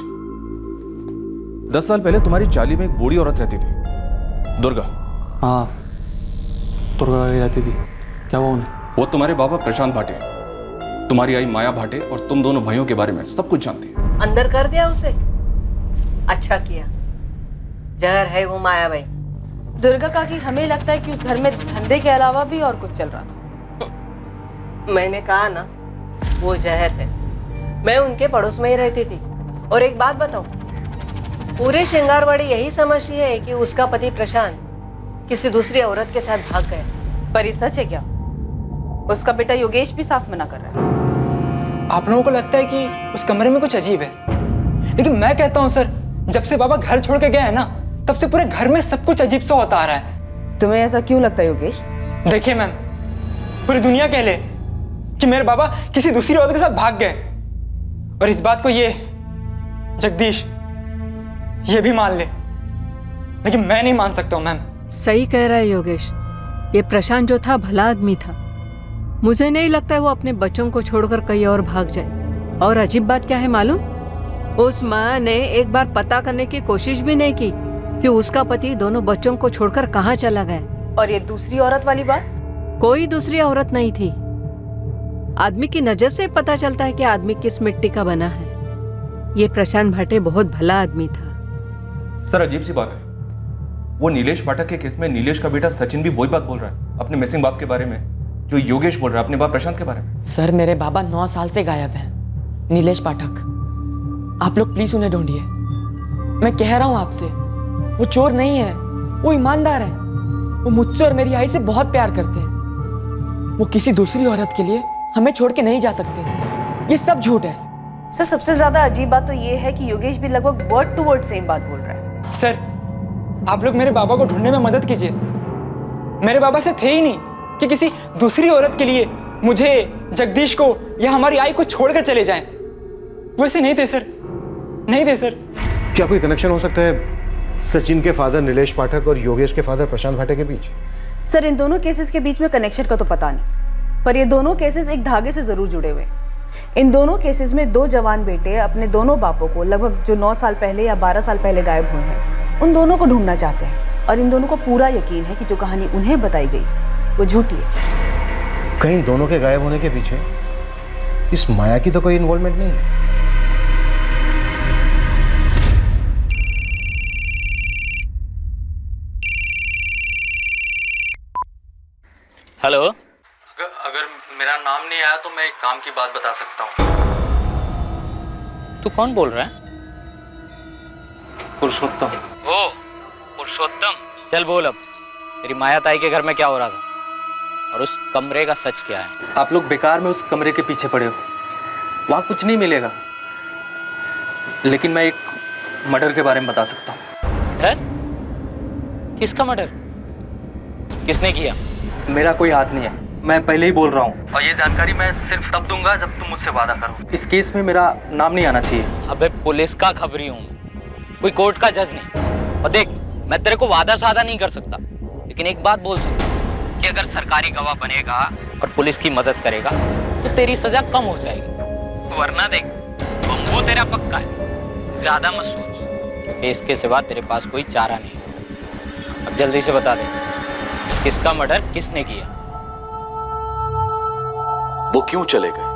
10 साल पहले तुम्हारी चाली में एक बूढ़ी औरत रहती थी, दुर्गा। हाँ, दुर्गा ही रहती थी। क्या हुआ उन्हें? वो तुम्हारे बाबा प्रशांत भाटे, तुम्हारी आई माया भाटे और तुम दोनों भाइयों के बारे में सब कुछ जानती है। अंदर कर दिया उसे? अच्छा किया। जहर है वो माया भाई। दुर्गा काकी, हमें लगता है कि उस घर में धंधे के अलावा भी और कुछ चल रहा था। मैंने कहा ना, वो जहर है। मैं उनके पड़ोस में ही रहती थी। और एक बात बताऊं, पूरे श्रृंगारवाड़ी यही समझती है कि उसका पति प्रशांत किसी दूसरी औरत के साथ भाग गया। पर ये सच है क्या? उसका बेटा योगेश भी साफ मना कर रहा है। आप लोगों को लगता है कि उस कमरे में कुछ अजीब है, लेकिन मैं कहता हूँ सर, जब से बाबा घर छोड़ के गए हैं ना, तब से पूरे घर में सब कुछ अजीब सा होता आ रहा है। तुम्हें ऐसा क्यों लगता है योगेश? देखिए मैम, पूरी दुनिया कह ले कि मेरे बाबा किसी दूसरी औरत के साथ भाग गए, और इस बात को ये जगदीश ये भी मान ले, लेकिन मैं नहीं मान सकता हूँ मैम। सही कह रहा है योगेश, ये प्रशांत जो था भला आदमी था। मुझे नहीं लगता है वो अपने बच्चों को छोड़कर कहीं और भाग जाए। और अजीब बात क्या है मालूम? उस माँ ने एक बार पता करने की कोशिश भी नहीं की कि उसका पति दोनों बच्चों को छोड़कर कहाँ चला गया। और ये दूसरी औरत वाली बात? कोई दूसरी औरत नहीं थी। आदमी की नजर से पता चलता है कि आदमी किस मिट्टी का बना है। ये प्रशांत भाटे बहुत भला आदमी था। सर, अजीब सी बात है, वो नीलेश पाठक के केस में नीलेश का बेटा सचिन भी वही बात बोल रहा है अपने मिसिंग बाप के बारे में जो योगेश बोल रहा है अपने बाप प्रशांत के बारे में। सर, मेरे बाबा 9 साल से गायब हैं। नीलेश पाठक, आप लोग प्लीज उन्हें ढूंढिए। मैं कह रहा हूं आपसे, वो चोर नहीं है, वो ईमानदार है। वो मुझसे और मेरी आई से बहुत प्यार करते हैं। वो किसी दूसरी औरत के लिए हमें छोड़ के नहीं जा सकते। ये सब झूठ है। सर, सबसे ज्यादा अजीब बात तो ये है कि योगेश भी लगभग वर्ड टू वर्ड सेम बात बोल रहा है। सर, आप लोग मेरे बाबा को ढूंढने में मदद कीजिए। मेरे बाबा से थे ही नहीं कि किसी दूसरी औरत के लिए मुझे, जगदीश को या हमारी आई को छोड़कर चले जाएं। वैसे नहीं थे सर, नहीं थे सर। क्या कोई कनेक्शन हो सकता है सचिन के फादर नीलेश पाठक और योगेश के फादर प्रशांत भाटे के बीच? सर, इन दोनों केसेस के बीच में कनेक्शन का तो पता नहीं, पर ये दोनों केसेस एक धागे से जरूर जुड़े हुए। इन दोनों केसेस में 2 जवान बेटे अपने दोनों बापों को, लगभग जो 9 साल पहले या 12 साल पहले गायब हुए हैं, उन दोनों को ढूंढना चाहते हैं। और इन दोनों को पूरा यकीन है कि जो कहानी उन्हें बताई गई वो झूठी है। कहीं दोनों के गायब होने के पीछे इस माया की तो कोई इन्वॉल्वमेंट नहीं है? हेलो। अगर मेरा मेरा नाम नहीं आया तो मैं एक काम की बात बता सकता हूँ। तू कौन बोल रहा है? पुरुषोत्तम। ओ पुरुषोत्तम, चल बोल अब, तेरी माया ताई के घर में क्या हो रहा था और उस कमरे का सच क्या है? आप लोग बेकार में उस कमरे के पीछे पड़े हो, वहाँ कुछ नहीं मिलेगा, लेकिन मैं एक मर्डर के बारे में बता सकता हूँ। मर्डर? किसका मर्डर? किसने किया? मेरा कोई हाथ नहीं है, मैं पहले ही बोल रहा हूँ, और ये जानकारी मैं सिर्फ तब दूंगा जब तुम मुझसे वादा करो। इस केस में मेरा नाम नहीं आना चाहिए। अबे पुलिस का खबरी हूँ, कोई कोर्ट का जज नहीं। और देख, मैं तेरे को वादा सादा नहीं कर सकता, लेकिन एक बात बोल सकता कि अगर सरकारी गवाह बनेगा और पुलिस की मदद करेगा तो तेरी सजा कम हो जाएगी, वरना देख बम्बू तेरा पक्का है। ज्यादा मत सोच, क्योंकि इसके सिवा तेरे पास कोई चारा नहीं है। अब जल्दी से बता दे, किसका मर्डर किसने किया? वो क्यों चले गए?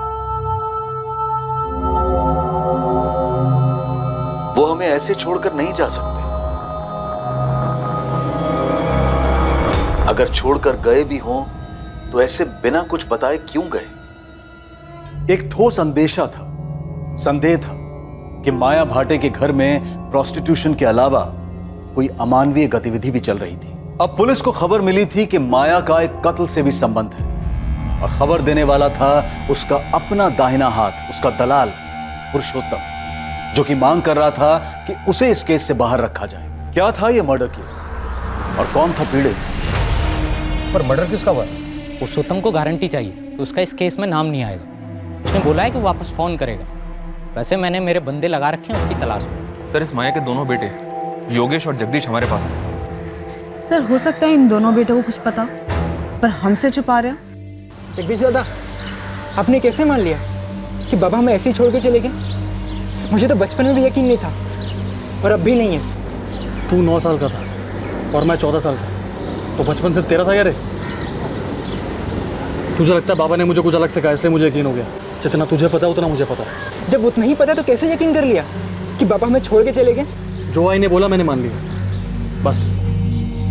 वो हमें ऐसे छोड़कर नहीं जा सकते। अगर छोड़कर गए भी हों तो ऐसे बिना कुछ बताए क्यों गए? एक ठोस अंदेशा था, संदेह था कि माया भाटे के घर में प्रोस्टिट्यूशन के अलावा कोई अमानवीय गतिविधि भी चल रही थी। अब पुलिस को खबर मिली थी कि माया का एक कत्ल से भी संबंध है, और खबर देने वाला था उसका अपना दाहिना हाथ, उसका दलाल पुरुषोत्तम, जो कि मांग कर रहा था कि उसे इस केस से बाहर रखा जाए। क्या था यह मर्डर केस और कौन था पीड़ित? पर मर्डर किसका हुआ? पुरुषोत्तम को गारंटी चाहिए तो उसका इस केस में नाम नहीं आएगा। उसने बोला है कि वापस फोन करेगा। वैसे मैंने मेरे बंदे लगा रखे हैं उसकी तलाश में। सर, इस माया के दोनों बेटे योगेश और जगदीश हमारे पास हैं। सर हो सकता है इन दोनों बेटों को कुछ पता, पर हमसे छुपा रहे हो। जगदीश दादा, आपने कैसे मान लिया कि बाबा हमें ऐसे ही छोड़ के चले गए? मुझे तो बचपन में भी यकीन नहीं था, और अब भी नहीं है। तू 9 साल का था और मैं 14 साल का, तो बचपन से तेरा था यार। तुझे लगता है बाबा ने मुझे कुछ अलग सिखाया इसलिए मुझे यकीन हो गया? जितना तुझे पता है उतना मुझे पता है। जब उतना ही पता तो कैसे यकीन कर लिया कि बाबा हमें छोड़ के चले गए? जो आई ने बोला मैंने मान लिया, बस।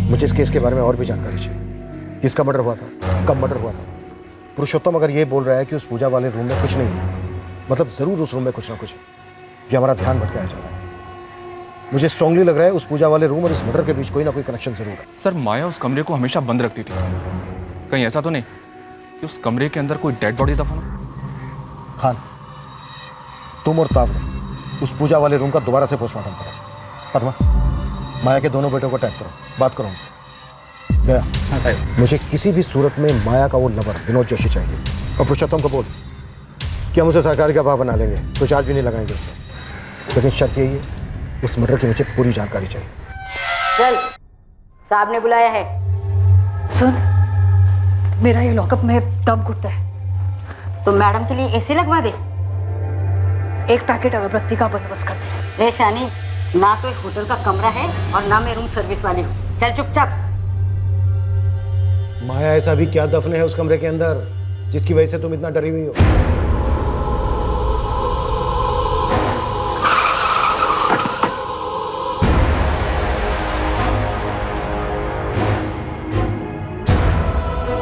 मुझे इस केस के बारे में और भी जानकारी चाहिए। किसका मर्डर हुआ था, कब मर्डर हुआ था? पुरुषोत्तम अगर ये बोल रहा है कि उस पूजा वाले रूम में कुछ नहीं है, मतलब ज़रूर उस रूम में कुछ ना कुछ है। ये हमारा ध्यान भटकाया जा रहा है। मुझे स्ट्रांगली लग रहा है उस पूजा वाले रूम और इस मर्डर के बीच कोई ना कोई कनेक्शन जरूर है। सर, माया उस कमरे को हमेशा बंद रखती थी। कहीं ऐसा तो नहीं कि उस कमरे के अंदर कोई डेड बॉडी दफन हो? खान, तुम और तावड़े उस पूजा वाले रूम का दोबारा से पोस्टमार्टम करो। पद्मा, माया के दोनों बेटों को टैग करो, बात करो उनसे। गया, मुझे किसी भी सूरत में माया का वो लवर विनोद जोशी चाहिए। और पुरुषोत्तम को बोल कि हम उसे सरकारी का भाव बना लेंगे, तो चार्ज भी नहीं लगाएंगे उससे। लेकिन शर्त यही है, उस मर्डर की मुझे पूरी जानकारी चाहिए। चल, साहब ने बुलाया है। सुन, मेरा ये लॉकअप में दम घुटता है, तो मैडम के लिए एसी लगवा दे। एक पैकेट अगरबत्ती का बंदोबस्त कर दे। रे शानी, ना तो एक होटल का कमरा है और ना मैं रूम सर्विस वाली हूँ। चल चुपचाप। माया ऐसा भी क्या दफन है उस कमरे के अंदर जिसकी वजह से तुम इतना डरी हुई हो?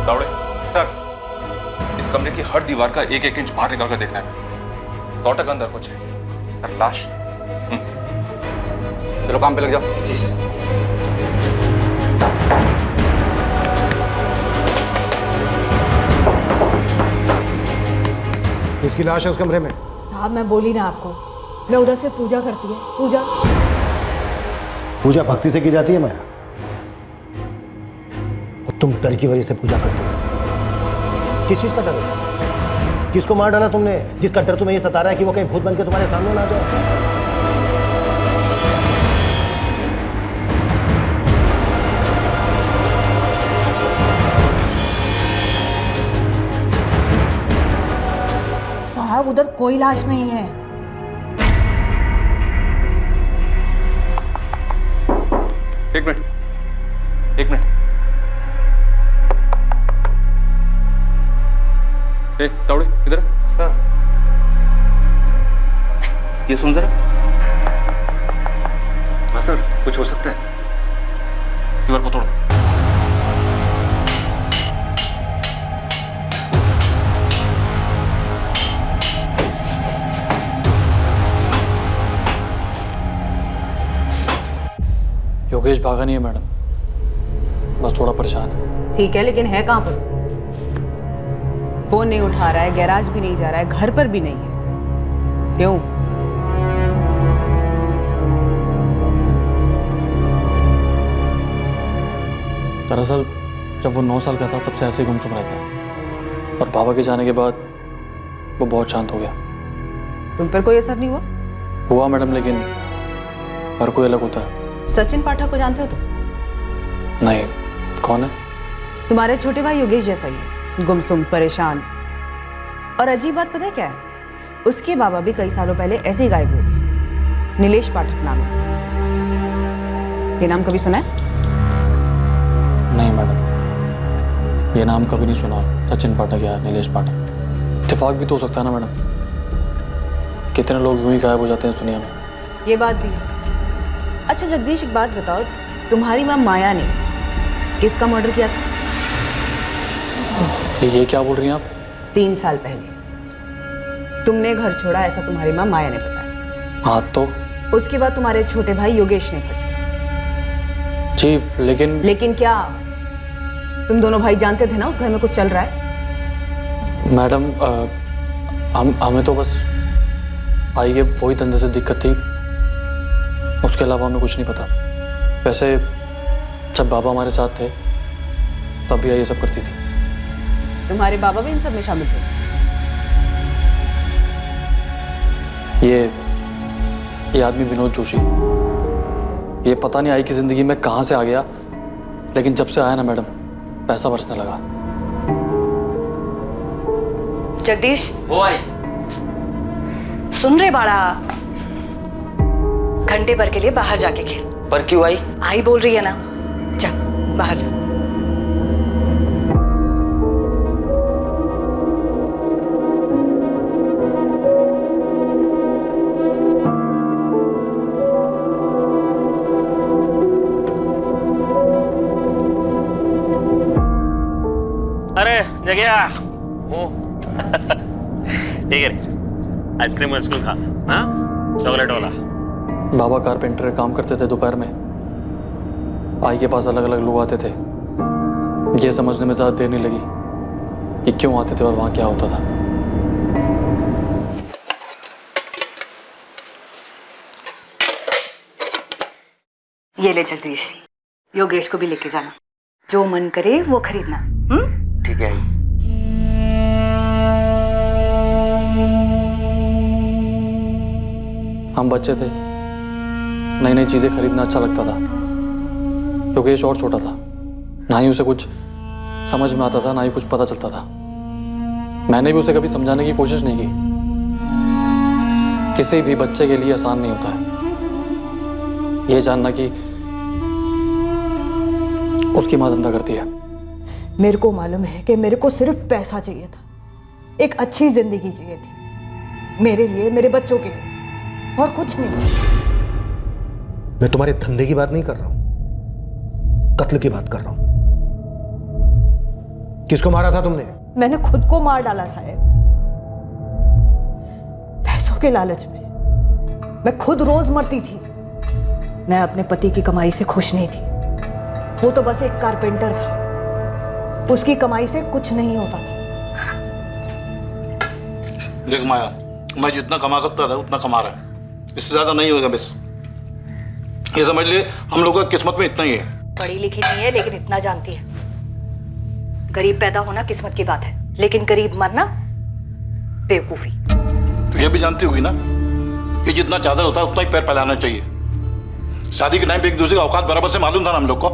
तावड़े सर, इस कमरे की हर दीवार का 1-1 इंच बाहर निकाल कर देखना है। 100% अंदर कुछ है। सर, लाश? चलो काम पे लग जाओ। जी सर। किसकी लाश है उस कमरे में? साहब मैं बोली ना आपको, मैं उधर से पूजा करती है। पूजा पूजा भक्ति से की जाती है माया, और तुम डर की वजह से पूजा करती हो। किस चीज का डर है? किसको मार डाला तुमने जिसका डर तुम्हें ये सता रहा है कि वो कहीं भूत बन के तुम्हारे सामने ना आ जाए? साहब उधर कोई लाश नहीं है। एक मिनट। तावड़े इधर सर। ये सुन जरा। हाँ सर, कुछ हो सकता है। दीवार को तोड़ो। भागा नहीं है मैडम, बस थोड़ा परेशान है। ठीक है, लेकिन है कहाँ पर? फोन नहीं उठा रहा है, गैराज भी नहीं जा रहा है, घर पर भी नहीं है। क्यों? दरअसल जब वो 9 साल का था तब से ऐसे ही गुमसुम रहता है, और बाबा के जाने के बाद वो बहुत शांत हो गया। तुम पर कोई असर नहीं हुआ? हुआ मैडम, लेकिन हर कोई अलग होता है। सचिन पाठक को जानते हो तुम? नहीं, कौन है? तुम्हारे छोटे भाई योगेश जैसा ही है, गुमसुम, परेशान। और अजीब बात पता है क्या है? उसके बाबा भी कई सालों पहले ऐसे ही गायब हुए थे। नीलेश पाठक नाम है। ये नाम कभी सुना है? नहीं मैडम, ये नाम कभी नहीं सुना। सचिन पाठक या नीलेश पाठक, इत्तेफाक भी तो हो सकता है ना मैडम। कितने लोग यूं ही गायब हो जाते हैं इस दुनिया में। ये बात भी है। अच्छा जगदीश, एक बात बताओ, तुम्हारी माँ माया ने किसका मर्डर किया था? ये क्या बोल रही हैं आप? 3 साल पहले तुमने घर छोड़ा, ऐसा तुम्हारी माँ माया ने बताया। हाँ तो? उसके बाद तुम्हारे छोटे भाई योगेश ने घर छोड़ा। जी, लेकिन क्या? तुम दोनों भाई जानते थे ना उस घर में कुछ चल रहा है? मैडम, हमें तो बस आई के वही धंधे से दिक्कत थी, उसके अलावा हमें कुछ नहीं पता। वैसे जब बाबा हमारे साथ थे तब भी ये सब करती थी। तुम्हारे बाबा भी इन सब में शामिल थे? ये आदमी विनोद जोशी, ये पता नहीं आई की जिंदगी में कहां से आ गया, लेकिन जब से आया ना मैडम, पैसा बरसने लगा। जगदीश, वो आई। सुन रहे बाड़ा? घंटे भर के लिए बाहर जाके खेल। पर क्यों आई? आई बोल रही है ना, जा बाहर जा। अरे जगह वो ठीक है, आइसक्रीम खा। हाँ, चॉकलेट वाला। बाबा कारपेंटर का काम करते थे। दोपहर में आई के पास अलग अलग लोग आते थे। ये समझने में ज़्यादा देर नहीं लगी कि क्यों आते थे और वहाँ क्या होता था। ये ले जगदीश, योगेश को भी लेके जाना, जो मन करे वो खरीदना। ठीक है। हम बच्चे थे, नई नई चीज़ें खरीदना अच्छा लगता था। योगेश और छोटा था, ना ही उसे कुछ समझ में आता था, ना ही कुछ पता चलता था। मैंने भी उसे कभी समझाने की कोशिश नहीं की। किसी भी बच्चे के लिए आसान नहीं होता है ये जानना कि उसकी माँ धंधा करती है। मेरे को मालूम है कि मेरे को सिर्फ पैसा चाहिए था, एक अच्छी जिंदगी चाहिए थी, मेरे लिए, मेरे बच्चों के लिए, और कुछ नहीं। मैं तुम्हारे धंधे की बात नहीं कर रहा हूं, कत्ल की बात कर रहा हूं। किसको मारा था तुमने? मैंने खुद को मार डाला साहब, पैसों के लालच में। मैं खुद रोज मरती थी। मैं अपने पति की कमाई से खुश नहीं थी। वो तो बस एक कारपेंटर था, उसकी कमाई से कुछ नहीं होता था। देख माया, मैं जितना कमा सकता था उतना कमा रहा है, इससे ज्यादा नहीं होगा। बस ये समझ ले, हम लोगों की किस्मत में इतना ही है। पढ़ी लिखी नहीं है लेकिन इतना जानती है, गरीब पैदा होना किस्मत की बात है, लेकिन गरीब मरना बेवकूफी। तो ये भी जानती होगी ना, ये जितना चादर होता है उतना ही पैर फैलाना चाहिए। शादी के टाइम पे एक दूसरे का औकात बराबर से मालूम था ना हम लोग को।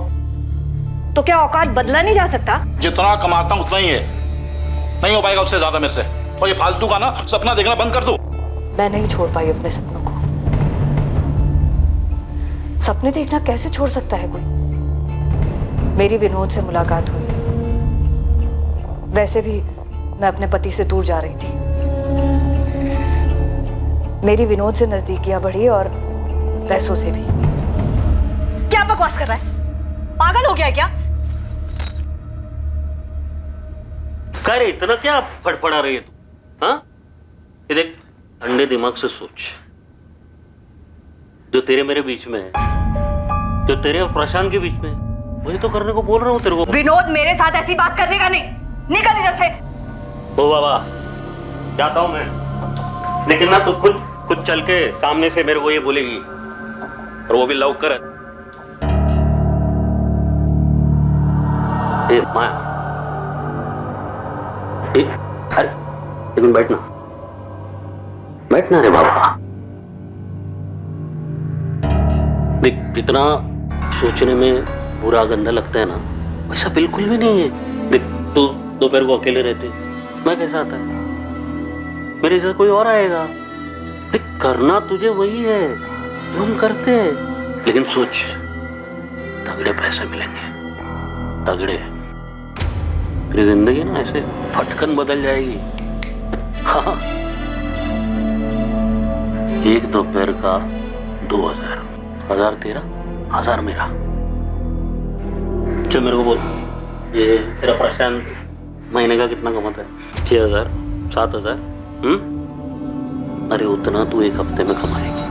तो क्या औकात बदला नहीं जा सकता? जितना कमाता हूं उतना ही है, नहीं हो पाएगा उससे ज्यादा मेरे से। और ये फालतू का ना सपना देखना बंद कर दो। मैं नहीं छोड़ पाई अपने सपनों को। सपने देखना कैसे छोड़ सकता है कोई? मेरी विनोद से मुलाकात हुई, वैसे भी मैं अपने पति से दूर जा रही थी। मेरी विनोद से नजदीकियां बढ़ी और पैसों से भी। क्या बकवास कर रहा है? पागल हो गया है क्या? कह रहे इतना क्या फड़फड़ा रही है तू? हाँ, ये देख, ठंडे दिमाग से सोच। जो तेरे मेरे बीच में है, जो तेरे और प्रशांत के बीच में, वही तो करने को बोल रहा हूँ तेरे को। विनोद, मेरे साथ ऐसी बात करने का नहीं। निकल इधर से। ओ बाबा, जाता हूँ मैं, लेकिन ना तू खुद चल के सामने से मेरे को ये बोलेगी, और वो भी लव कर। ए माया, अरे एक मिनट बैठना रे बाबा। देख, जितना सोचने में बुरा गंदा लगता है ना, वैसा बिल्कुल भी नहीं है। देख, तू दोपहर को अकेले रहते, मैं कैसा आता है, मेरे साथ कोई और आएगा। देख, करना तुझे वही है जो हम करते हैं, लेकिन सोच, तगड़े पैसे मिलेंगे, तगड़े। तेरी जिंदगी ना ऐसे फटकन बदल जाएगी। हाँ, एक दोपहर का 2000, 1000 तेरा, 1000 मेरा। चल मेरे को बोल, ये तेरा प्रशांत महीने का कितना कमाता है? 6000, 7000? अरे उतना तू एक हफ्ते में कमाएगी।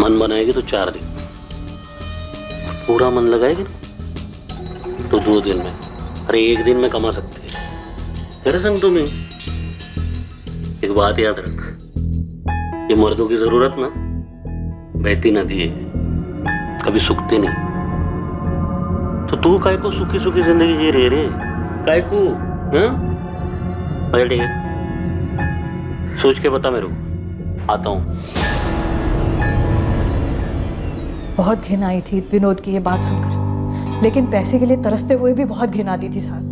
मन बनाएगी तो 4 दिन, पूरा मन लगाएगी तो 2 दिन में, अरे 1 दिन में कमा सकती है तेरे संग तुम्हें। एक बात याद रख, ये मर्दों की जरूरत ना बहती नदी है, कभी सूखती नहीं। तो तू काय को सुखी सुखी जिंदगी जी रहे रे, काय को? ठीक है, सोच के बता मेरे को, आता हूं। बहुत घिन आई थी विनोद की ये बात सुनकर, लेकिन पैसे के लिए तरसते हुए भी बहुत घिन आती थी साहब,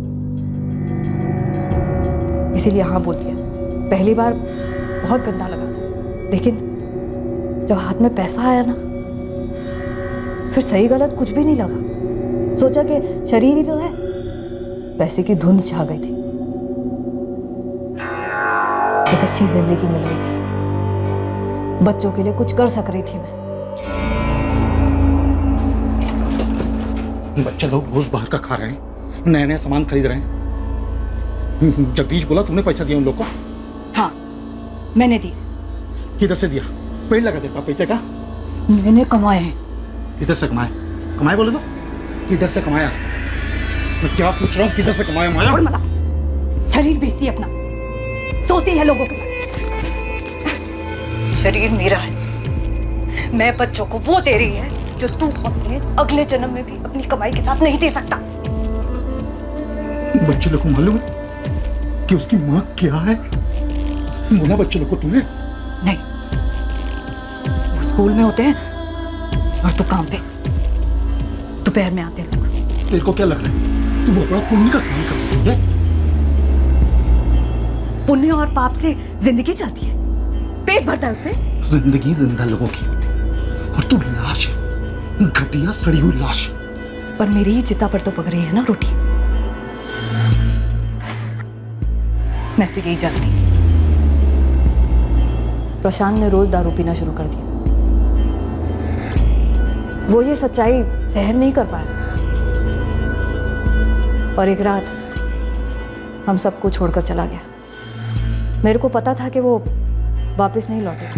इसीलिए हाँ बोल दिया। पहली बार बहुत गंदा लगा सर, लेकिन जब हाथ में पैसा आया ना, फिर सही गलत कुछ भी नहीं लगा। सोचा कि शरीर ही तो है, पैसे की धुंध छा गई थी। एक अच्छी जिंदगी मिल रही थी, बच्चों के लिए कुछ कर सक रही थी मैं। बच्चे लोग रोज बाहर का खा रहे हैं, नए नए सामान खरीद रहे हैं। जगदीश बोला तुमने पैसा दिया उन लोग को? हाँ, मैंने दी। किधर से दिया? पेड़ लगा दे पैसे का? मैंने कमाए हैं। किधर से कमाए? कमाए बोले तो किधर से कमाया? मैं क्या पूछ रहा हूँ, किधर से कमाया माया? शरीर बेचती है अपना, सोती है लोगों के साथ। शरीर मेरा है, मैं बच्चों को वो दे रही है जो तू अपने अगले जन्म में भी अपनी कमाई के साथ नहीं दे सकता। बच्चे लोग को मालूम है कि उसकी माँ क्या है? बोला बच्चे लोग को तूने? नहीं, वो स्कूल में होते हैं और तू काम पे, दोपहर में आते हैं लोग। तेरे को क्या लग रहा है तू बहुत बड़ा पुण्य का काम कर रही है? पुण्य और पाप से जिंदगी चलती है, पेट भरता है उससे। जिंदगी जिंदा लोगों की होती है और तू लाश है, घटिया सड़ी हुई लाश। पर मेरी ही चिता पर तो पक रही है ना रोटी। बस मैं तो यही जानती। प्रशांत ने रोज दारू पीना शुरू कर दिया, वो ये सच्चाई सहन नहीं कर पाया, और एक रात हम सबको छोड़कर चला गया। मेरे को पता था कि वो वापस नहीं लौटेगा।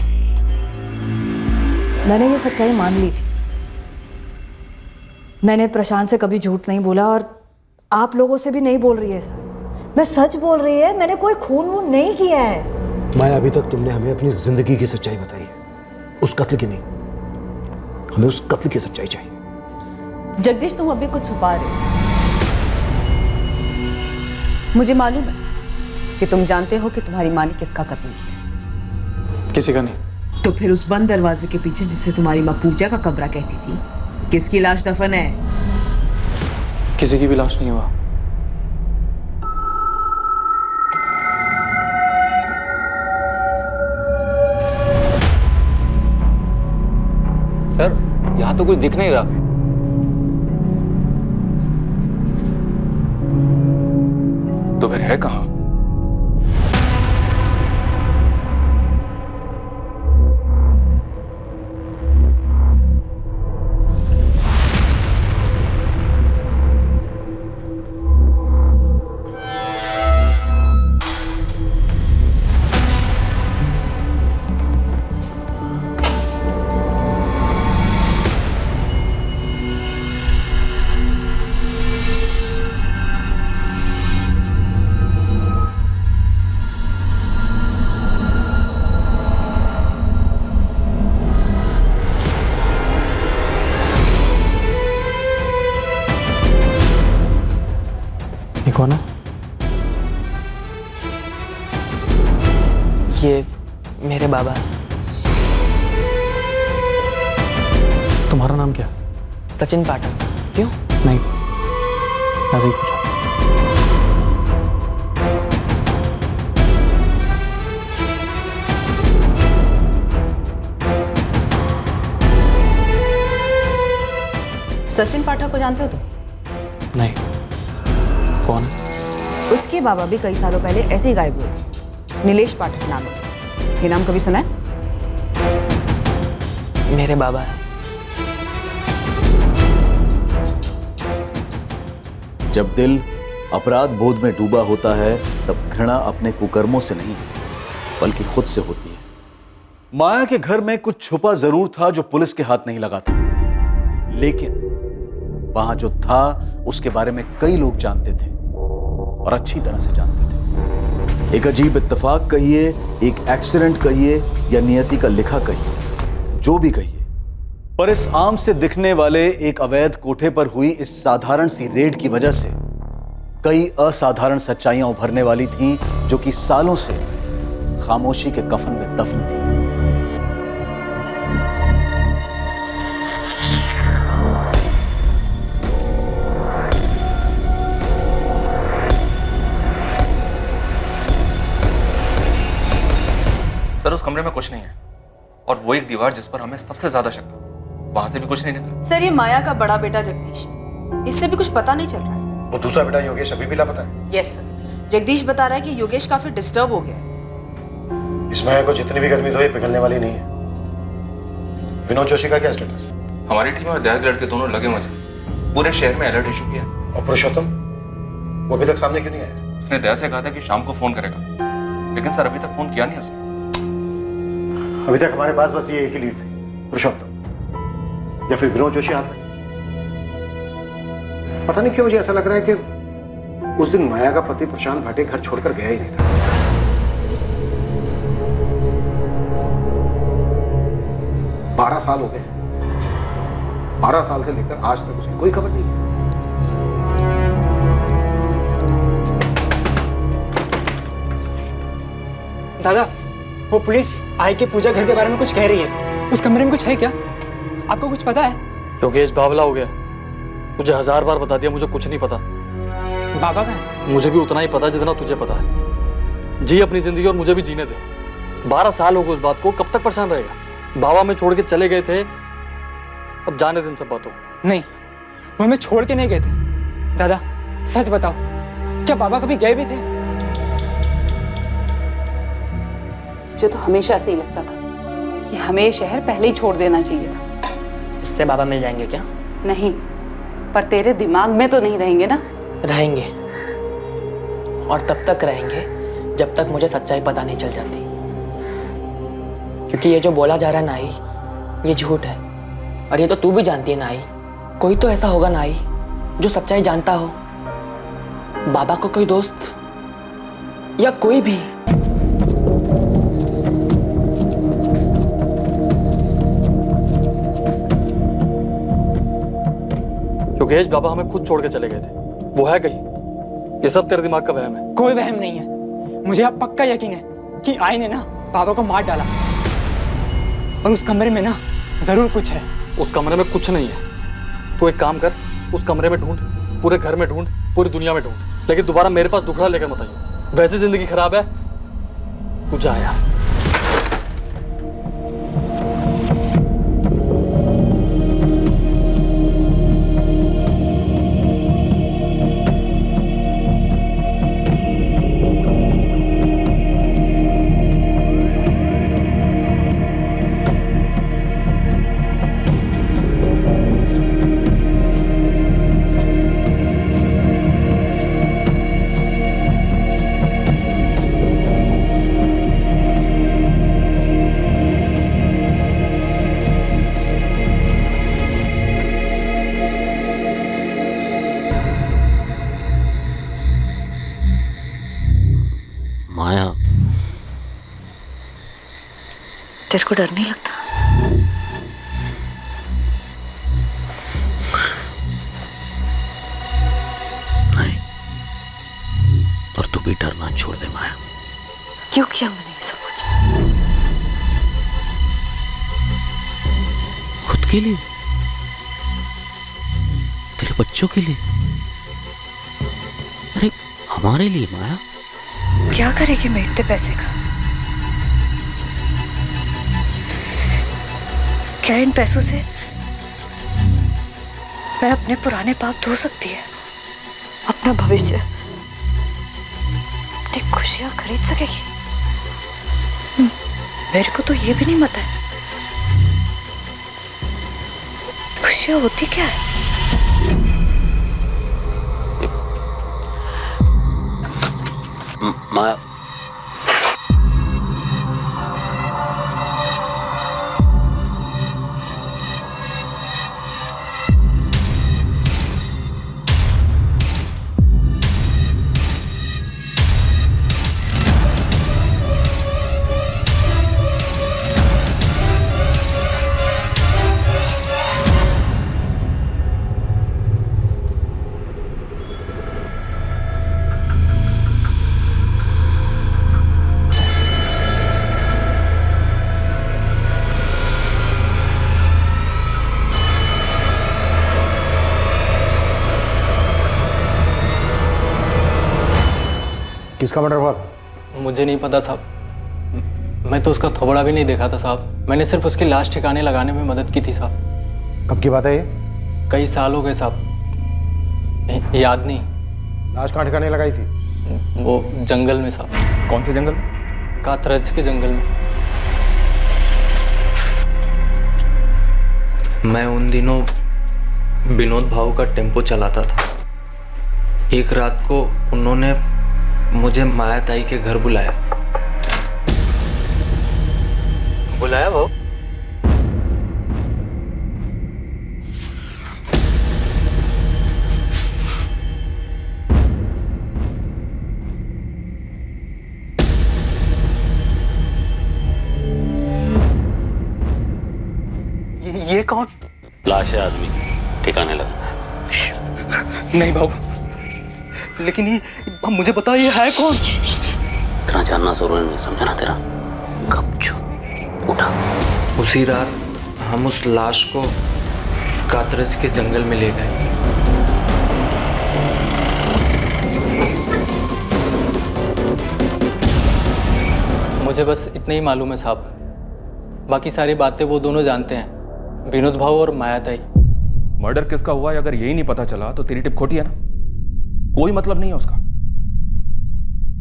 मैंने ये सच्चाई मान ली थी। मैंने प्रशांत से कभी झूठ नहीं बोला, और आप लोगों से भी नहीं बोल रही है सर। मैं सच बोल रही है, मैंने कोई खून वून नहीं किया है। माया, अभी तक तुमने हमें अपनी जिंदगी की सच्चाई बताई, उस कत्ल की नहीं। हमें उस कत्ल की सच्चाई चाहिए। जगदीश, तुम अभी कुछ छुपा रहे हो। मुझे मालूम है कि तुम जानते हो कि तुम्हारी माँ ने किसका कत्ल किया। किसी का नहीं। तो फिर उस बंद दरवाजे के पीछे, जिसे तुम्हारी माँ पूजा का कमरा कहती थी, किसकी लाश दफन है? किसी की भी लाश नहीं हुआ। सर, यहाँ तो कुछ दिख नहीं रहा। तो फिर है कहाँ? ये मेरे बाबा हैं। तुम्हारा नाम क्या? सचिन पाठक। क्यों? नहीं, ऐसे ही पूछा। सचिन पाठक को जानते हो तुम? नहीं, कौन है? उसके बाबा भी कई सालों पहले ऐसे ही गायब हुए थे। नीलेश पाठक नाम है। ये नाम कभी सुना है? मेरे बाबा हैं। जब दिल अपराध बोध में डूबा होता है तब घृणा अपने कुकर्मों से नहीं बल्कि खुद से होती है। माया के घर में कुछ छुपा जरूर था जो पुलिस के हाथ नहीं लगा था, लेकिन वहां जो था उसके बारे में कई लोग जानते थे और अच्छी तरह से जानते थे। एक अजीब इत्तेफाक कहिए, एक एक्सीडेंट कहिए या नियति का लिखा कहिए, जो भी कहिए, पर इस आम से दिखने वाले एक अवैध कोठे पर हुई इस साधारण सी रेड की वजह से कई असाधारण सच्चाइयां उभरने वाली थीं जो कि सालों से खामोशी के कफन में दफन थी। सर, उस कमरे में कुछ नहीं है और वो एक दीवार जिस पर हमें सबसे ज्यादा शक था, वहां से भी कुछ नहीं निकला। सर, ये माया का बड़ा बेटा जगदीश, इससे भी कुछ पता नहीं चल रहा है। वो दूसरा बेटा योगेश अभी भी लापता है? यस सर, जगदीश बता रहा है कि योगेश काफी डिस्टर्ब हो गया है। इस माया को जितनी भी गर्मी दो ये पिघलने वाली नहीं है। विनोद जोशी का क्या स्टेटस है? हमारी टीम और दया के लड़के दोनों लगे हुए हैं, पूरे शहर में अलर्ट इशू किया। और पुरुषोत्तम, वो अभी तक सामने क्यों नहीं आया? उसने दया से कहा था कि शाम को फोन करेगा, लेकिन सर अभी तक फोन किया नहीं उसने। अभी तक हमारे पास बस ये एक ही लीड थी, पुरुषोत्तम या फिर विनोद जोशी हाथ में। पता नहीं क्यों मुझे ऐसा लग रहा है कि उस दिन माया का पति प्रशांत भाटे घर छोड़कर गया ही नहीं था। 12 साल हो गए, 12 साल से लेकर आज तक उसकी कोई खबर नहीं है। दादा, वो पुलिस आई के पूजा घर के बारे में कुछ कह रही है। उस कमरे में कुछ है क्या? आपको कुछ पता है? योगेश बावला हो गया। मुझे 1000 बार बता दिया, मुझे कुछ नहीं पता। बाबा का है? मुझे भी उतना ही पता जितना तुझे पता है। जी अपनी जिंदगी और मुझे भी जीने दे। 12 साल हो गए उस बात को, कब तक परेशान रहेगा? बाबा में छोड़ के चले गए थे, अब जाने दिन सब बातों। नहीं, वो हमें छोड़ के नहीं गए थे। दादा सच बताओ, क्या बाबा कभी गए भी थे? मुझे तो हमेशा से ही लगता था कि हमें ये शहर पहले ही छोड़ देना चाहिए था। उससे बाबा मिल जाएंगे क्या? नहीं, पर तेरे दिमाग में तो नहीं रहेंगे ना? रहेंगे, और तब तक रहेंगे जब तक मुझे सच्चाई पता नहीं चल जाती। क्योंकि ये जो बोला जा रहा है नाई, ये झूठ है। और ये तो तू भी जानती है नाई, कोई तो ऐसा होगा नाई जो सच्चाई जानता हो। बाबा को कोई दोस्त या कोई भी। योगेश बाबा हमें खुद छोड़ के चले गए थे, वो है कहीं? ये सब तेरे दिमाग का वहम है। कोई वहम नहीं है। मुझे अब पक्का यकीन है कि आई ने ना बाबा को मार डाला, और उस कमरे में ना जरूर कुछ है। उस कमरे में कुछ नहीं है। तू एक काम कर, उस कमरे में ढूंढ, पूरे घर में ढूंढ, पूरी दुनिया में ढूंढ, लेकिन दोबारा मेरे पास दुखड़ा लेकर मत आइयो। वैसे जिंदगी खराब है, तू जा यार। माया, तेरे को डर नहीं लगता? नहीं, और तू भी डरना छोड़ दे माया। क्यों किया मैंने ये सब कुछ? के लिए, तेरे बच्चों के लिए, अरे हमारे लिए माया। क्या करेगी मैं इतने पैसे का? क्या इन पैसों से मैं अपने पुराने पाप धो सकती है, अपना भविष्य, अपनी खुशियां खरीद सकेगी? मेरे को तो ये भी नहीं पता है खुशियां होती क्या है। माया, किसका मर्डर हुआ? मुझे नहीं पता साहब, मैं तो उसका थोबड़ा भी नहीं देखा था साहब। मैंने सिर्फ उसकी लाश ठिकाने लगाने में मदद की थी साहब। कब की बात है ये? कई साल हो गए साहब, याद नहीं। लाश कहाँ ठिकाने लगाई थी? वो जंगल में साहब। कौन से जंगल? कातरज के जंगल में। मैं उन दिनों विनोद भाऊ का टेम्पो चलाता था। एक रात को उन्होंने मुझे माया ताई के घर बुलाया वो। ये कौन? लाश है आदमी, ठिकाने लगा। नहीं बाबू, लेकिन ये मुझे बताओ ये है कौन? इतना जानना जरूरी नहीं, समझा ना तेरा? गपचूप उठा। उसी रात हम उस लाश को कातरज के जंगल में ले गए। मुझे बस इतना ही मालूम है साहब, बाकी सारी बातें वो दोनों जानते हैं, विनोद भाऊ और माया ताई। मर्डर किसका हुआ है अगर यही नहीं पता चला तो तेरी टिप खोटी है ना, कोई मतलब नहीं है उसका।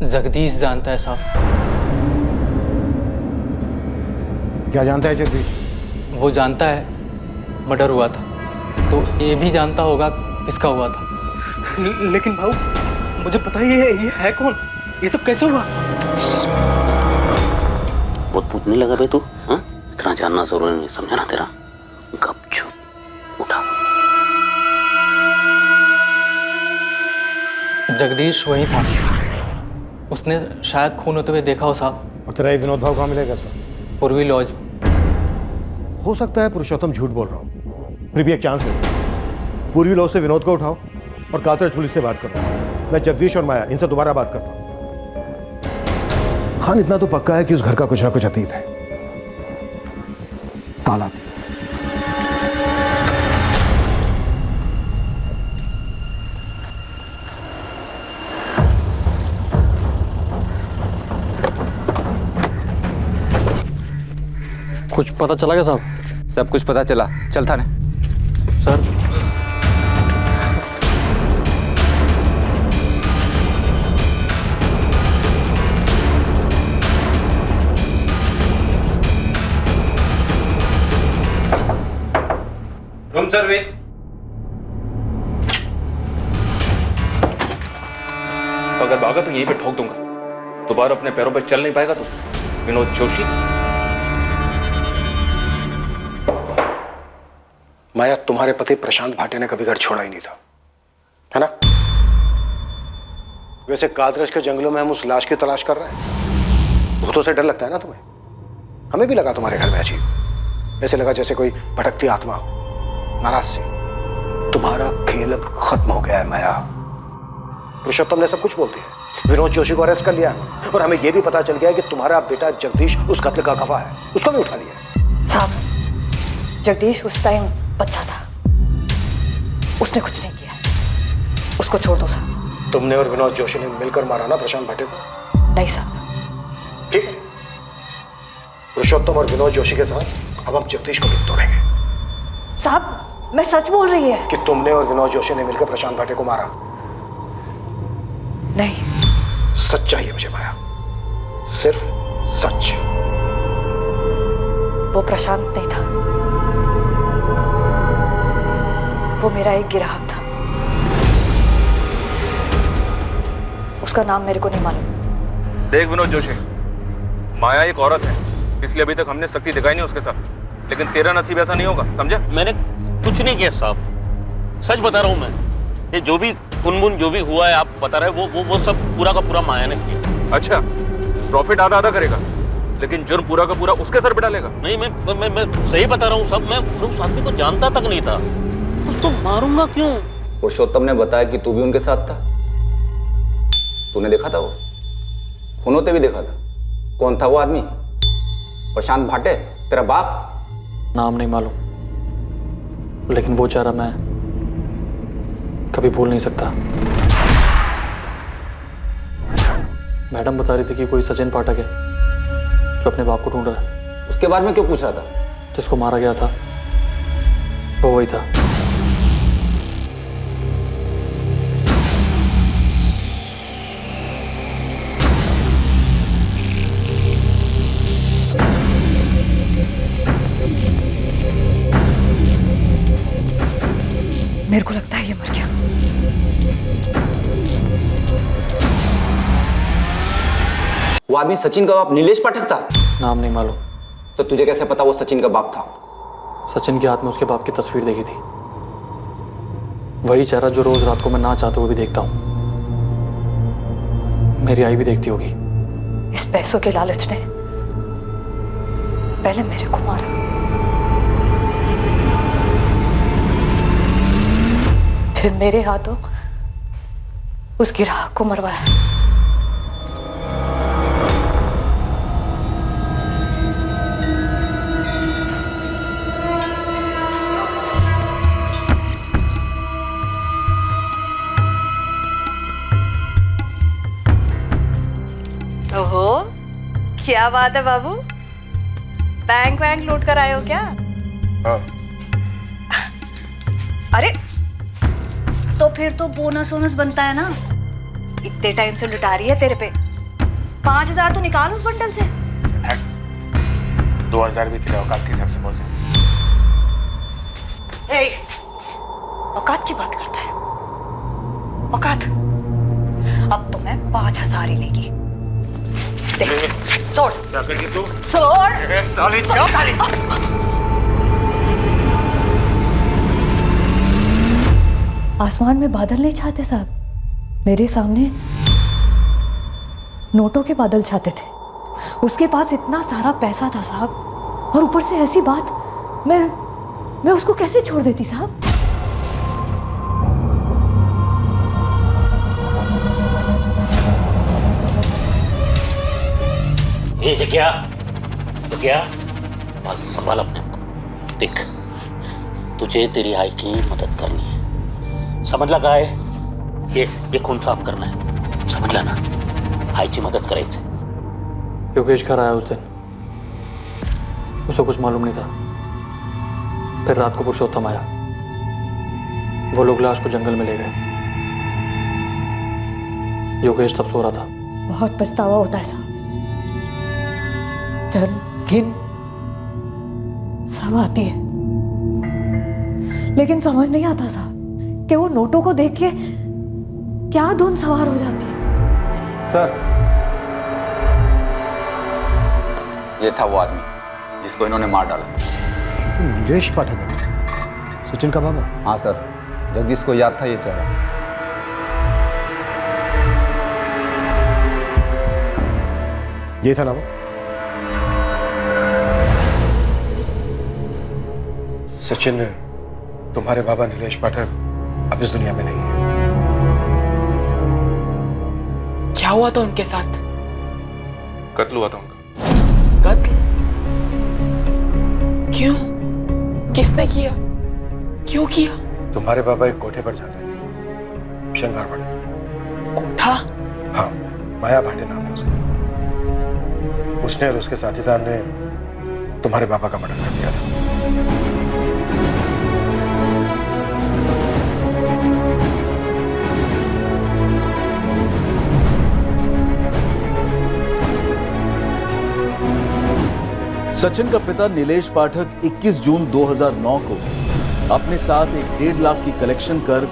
जगदीश जानता है साहब। क्या जानता है जगदीश? वो जानता है मर्डर हुआ था, तो ये भी जानता होगा किसका हुआ था। लेकिन भाऊ मुझे पता ही है ये है कौन, ये सब कैसे हुआ? बहुत पूछने लगा बे तू, हाँ? इतना जानना जरूरी नहीं, समझा ना तेरा? गपचूप उठा। जगदीश वही था, उसने शायद खून होते हुए देखा हो साहब। और तेरा ये विनोद भाव कहाँ मिलेगा सर? पूर्वी लॉज। हो सकता है पुरुषोत्तम झूठ बोल रहा हूँ, फिर भी एक चांस दे। पूर्वी लॉज से विनोद को उठाओ और कातरज पुलिस से बात करो। मैं जगदीश और माया इनसे दोबारा बात करता हूँ। खान इतना तो पक्का है कि उस घर का कुछ ना कुछ अतीत है। ताला कुछ पता चला क्या साहब? सब कुछ पता चला, चल थाने। Sir room service. अगर भागा तो यहीं पे ठोक दूंगा, दोबारा अपने पैरों पर चल नहीं पाएगा तू, विनोद जोशी। माया, तुम्हारे पति प्रशांत भाटिया ने कभी घर छोड़ा ही नहीं था, है ना? वैसे कातरज के जंगलों में हम उस लाश की तलाश कर रहे हैं। भूतों से डर लगता है ना तुम्हें? हमें भी लगा तुम्हारे घर में अजीब, ऐसे लगा जैसे कोई भटकती आत्मा हो, नाराज सी। तुम्हारा खेल अब खत्म हो गया है माया। पुरुषोत्तम ने सब कुछ बोलती है, विनोद जोशी को अरेस्ट कर लिया और हमें यह भी पता चल गया है कि तुम्हारा बेटा जगदीश उस कत्ल का गवाह है, उसको भी उठा लिया। साहब, जगदीश उस टाइम बच्चा था, उसने कुछ नहीं किया, उसको छोड़ दो साहब। तुमने और विनोद जोशी ने मिलकर मारा ना प्रशांत भाटे को? नहीं साहब। ठीक है, पुरुषोत्तम और विनोद जोशी के साथ अब हम जगदीश को भी तोड़ेंगे। साहब मैं सच बोल रही है कि तुमने और विनोद जोशी ने मिलकर प्रशांत भाटे को मारा? नहीं। सच चाहिए मुझे माया, सिर्फ सच। वो प्रशांत नहीं था, वो मेरा एक ग्राहक था। उसका नाम मेरे को नहीं मालूम। देख विनोद जोशी, माया एक औरत है, इसलिए अभी तक हमने सख्ती दिखाई नहीं उसके साथ, लेकिन तेरा नसीब ऐसा नहीं होगा, समझा? मैंने कुछ नहीं किया साहब, सच बता रहा हूँ मैं। ये जो भी खुनमुन जो भी हुआ है आप बता रहे हैं, वो सब पूरा का पूरा माया ने किया। अच्छा, प्रॉफिट आधा आधा करेगा, लेकिन जुर्म पूरा का पूरा उसके सर पे डालेगा? नहीं, मैं सही बता रहा हूँ सब। मैं उस आदमी को जानता तक नहीं था, उसको मारूंगा क्यों? पुरुषोत्तम ने बताया कि तू भी उनके साथ था। तूने देखा था वो? खूनों भी देखा था। कौन था वो आदमी? प्रशांत भाटे, तेरा बाप? नाम नहीं मालूम, लेकिन वो चेहरा मैं कभी भूल नहीं सकता। मैडम बता रही थी कि कोई सचिन पाठक है जो अपने बाप को ढूंढ रहा है। उसके बारे में क्यों पूछ रहा था? जिसको मारा गया था वो वही था। मेरे को लगता है ये मर गया। वो आदमी सचिन का बाप नीलेश पाठक था? नाम नहीं मालूम। तो तुझे कैसे पता वो सचिन का बाप था? सचिन के हाथ में उसके बाप की तस्वीर देखी थी, वही चेहरा जो रोज रात को मैं ना चाहते हुए भी देखता हूँ। मेरी आई भी देखती होगी। इस पैसों के लालच ने पहले मेरे को मारा, फिर मेरे हाथों उस ग्राहक को मरवाया। ओहो, क्या बात है बाबू, बैंक वैंक लूट कर आए हो क्या? हाँ। अरे तो फिर तो बोनस वोनस बनता है ना, इतने टाइम से लुटा रही है तेरे पे। 5,000 तो निकाल उस बंडल से। 2,000 भी तेरे औकात के हिसाब से बहुत ज्यादा। औकात की बात करता है? औकात? अब तो मैं 5,000 ही लेगी। देख, छोड़। क्या करेगी तू? छोड़। साली क्या साली? आसमान में बादल नहीं छाते साहब, मेरे सामने नोटों के बादल छाते थे। उसके पास इतना सारा पैसा था साहब, और ऊपर से ऐसी बात। मैं उसको कैसे छोड़ देती साहब? ये क्या बात संभाल अपने को। देख, तुझे तेरी आई की मदद करनी है, समझ लगा है? ये खून साफ करना है, समझ ला ना? आईची मदद करायची। योगेश घर आया उस दिन, उसे कुछ मालूम नहीं था। फिर रात को पुरुषोत्तम आया, वो लोग लाश को जंगल में ले गए। योगेश तब सो रहा था। बहुत पछतावा होता है साहब, धन घिन सब आती है, लेकिन समझ नहीं आता साहब कि वो नोटों को देख के क्या धुन सवार हो जाती है। सर, ये था वो आदमी जिसको इन्होंने मार डाला। नीलेश पाठक है, सचिन का बाबा? हाँ सर, जगदीश को याद था ये चेहरा। ये था ना वो? सचिन, तुम्हारे बाबा नीलेश पाठक अब इस दुनिया में नहीं है। क्या हुआ था उनके साथ? कत्ल हुआ था उनका। कत्ल? क्यों? किसने किया? क्यों किया? तुम्हारे पापा एक कोठे पर जाते थे, शंगारवाड़ी। कोठा? हाँ, माया भाटे नाम है उसका। उसने और उसके साथीदार ने तुम्हारे पापा का मर्डर कर दिया था। सचिन का पिता नीलेश पाठक 21 जून 2009 को अपने साथ एक 1.5 लाख की कलेक्शन कर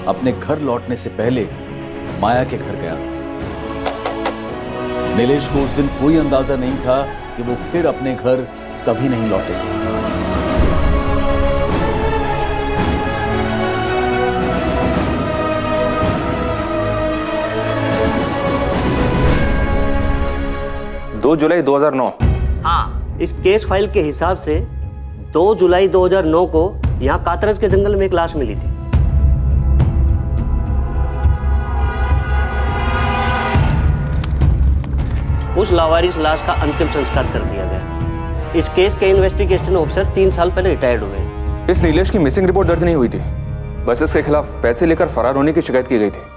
अपने घर लौटने से पहले माया के घर गया था। नीलेश को उस दिन कोई अंदाजा नहीं था कि वो फिर अपने घर कभी नहीं लौटेगा। जुलाई 2009। हाँ, इस केस फाइल के हिसाब से 2 जुलाई 2009 को यहाँ कातरज के जंगल में एक लाश मिली थी। उस लावारिस लाश का अंतिम संस्कार कर दिया गया। इस केस के इन्वेस्टिगेशन ऑफिसर 3 साल पहले रिटायर्ड हुए। इस नीलेश की मिसिंग रिपोर्ट दर्ज नहीं हुई थी, बस इसके खिलाफ पैसे लेकर फरार होने की शिकायत की गई थी।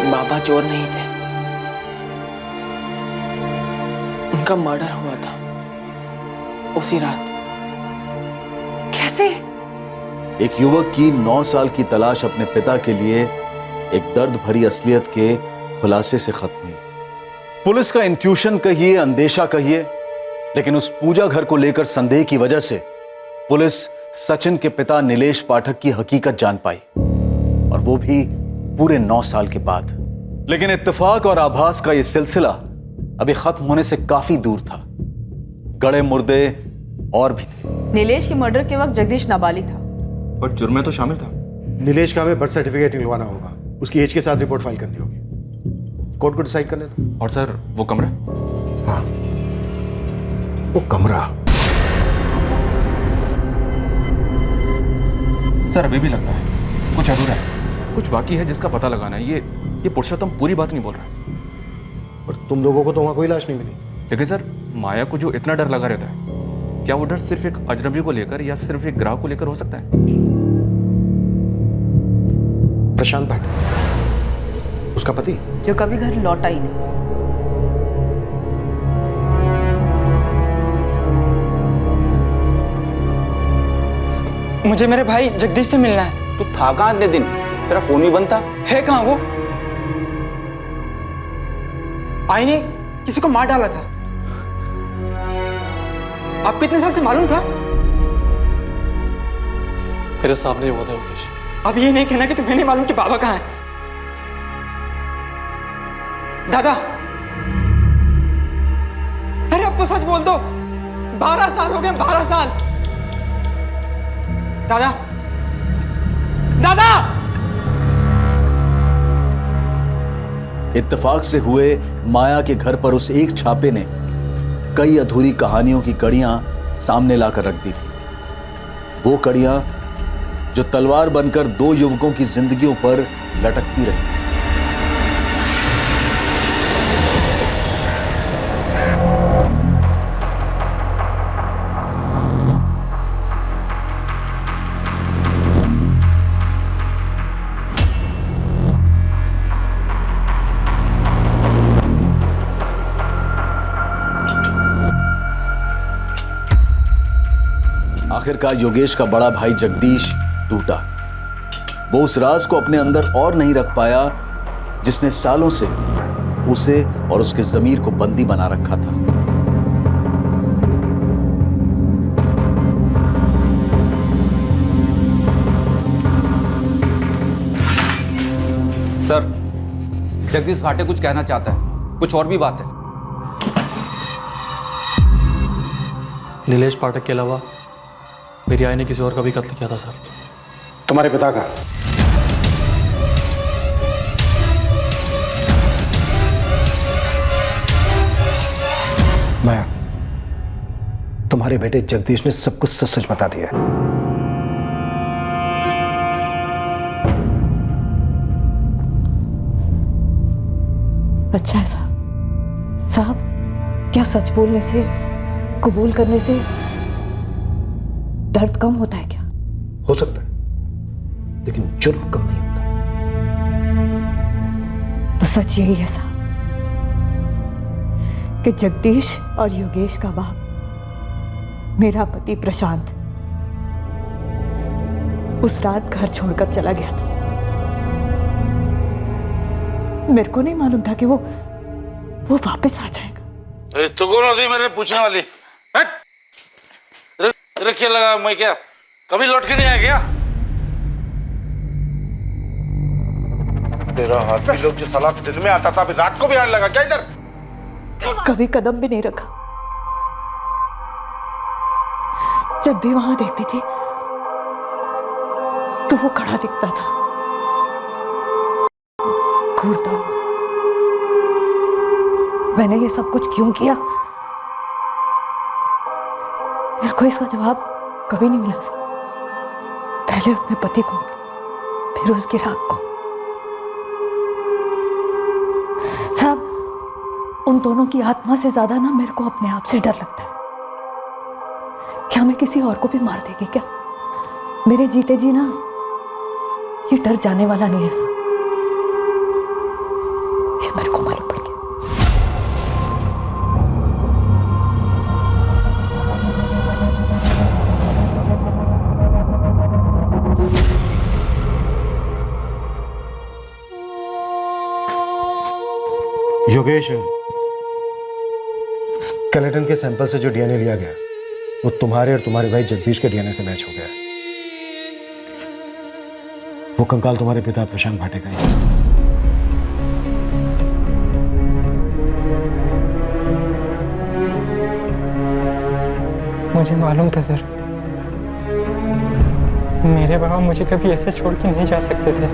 बाबा चोर नहीं थे, उनका मर्डर हुआ था उसी रात। कैसे? एक युवक की 9 साल की तलाश अपने पिता के लिए एक दर्द भरी असलियत के खुलासे से खत्म हुई। पुलिस का इंट्यूशन कहिए, अंदेशा कहिए, लेकिन उस पूजा घर को लेकर संदेह की वजह से पुलिस सचिन के पिता नीलेश पाठक की हकीकत जान पाई, और वो भी पूरे 9 साल के बाद। लेकिन इत्तेफाक और आभास का यह सिलसिला अभी खत्म होने से काफी दूर था। गड़े मुर्दे और भी थे। नीलेश के मर्डर के वक्त जगदीश नाबालिग था, पर जुर्म में तो शामिल था। नीलेश का हमें बर्थ सर्टिफिकेट निकलवाना होगा, उसकी एज के साथ रिपोर्ट फाइल करनी होगी। कोर्ट को डिसाइड करने दो। और सर, वो कमरा? हाँ, वो कमरा। सर, अभी भी लगता है कुछ अधूरा है, कुछ बाकी है जिसका पता लगाना है। ये पुरुषोत्तम पूरी बात नहीं बोल रहा। और तुम लोगों को तो वहां कोई लाश नहीं मिली। लेकिन सर, माया को जो इतना डर लगा रहता है, क्या वो डर सिर्फ एक अजनबी को लेकर या सिर्फ एक ग्राहक को लेकर हो सकता है? प्रशांत भाटे, उसका पति, जो कभी घर लौटा ही नहीं। मुझे मेरे भाई जगदीश से मिलना है। तू था कहाँ इतने दिन? तेरा फोन भी बंद था। है कहाँ वो? आई ने किसी को मार डाला था। आपको इतने साल से मालूम था? मेरे सामने ही हुआ था योगेश। अब ये नहीं कहना कि तुम्हें नहीं मालूम कि बाबा कहाँ है। दादा, अरे अब तो सच बोल दो। 12 साल हो गए, 12 साल। दादा, दादा! इत्तेफाक से हुए माया के घर पर उस एक छापे ने कई अधूरी कहानियों की कड़ियां सामने लाकर रख दी थी। वो कड़ियां जो तलवार बनकर 2 युवकों की जिंदगियों पर लटकती रही। आखिरकार योगेश का बड़ा भाई जगदीश टूटा। वो उस राज को अपने अंदर और नहीं रख पाया जिसने सालों से उसे और उसके ज़मीर को बंदी बना रखा था। सर, जगदीश भाटे कुछ कहना चाहता है, कुछ और भी बात है। नीलेश पाठक के अलावा मेरी आई ने किसी और का भी कत्ल किया था सर। तुम्हारे पिता का? माया, तुम्हारे बेटे जगदीश ने सब कुछ सच सच बता दिया। अच्छा है साहब। साहब, क्या सच बोलने से, कबूल करने से दर्द कम होता है क्या? हो सकता है, लेकिन जुर्म कम नहीं होता। तो सच यही है साहब कि जगदीश और योगेश का बाप मेरा पति प्रशांत उस रात घर छोड़कर चला गया था। मेरे को नहीं मालूम था कि वो वापस आ जाएगा। तो कौन होती मेरे पूछने वाली? तेरे क्या लगा मैं क्या कभी लौट के नहीं आया क्या? तेरा हाथ भी लोग जो सलाह दिन में आता था अभी रात को भी आने लगा क्या इधर? कभी कदम भी नहीं रखा। जब भी वहां देखती थी तो वो खड़ा दिखता था, घूरता हुआ। मैंने ये सब कुछ क्यों किया, मेरे को इसका जवाब कभी नहीं मिला सर। पहले अपने पति को, फिर उसकी राख को। साहब, उन दोनों की आत्मा से ज्यादा ना मेरे को अपने आप से डर लगता है। क्या मैं किसी और को भी मार देगी क्या? मेरे जीते जी ना ये डर जाने वाला नहीं है साहब, ये मेरे को मालूम पड़ गया। योगेश, स्केलेटन के सैंपल से जो डीएनए लिया गया वो तुम्हारे और तुम्हारे भाई जगदीश के डीएनए से मैच हो गया है। वो कंकाल तुम्हारे पिता प्रशांत भाटे का ही है। मुझे मालूम था सर, मेरे बाबा मुझे कभी ऐसे छोड़ के नहीं जा सकते थे।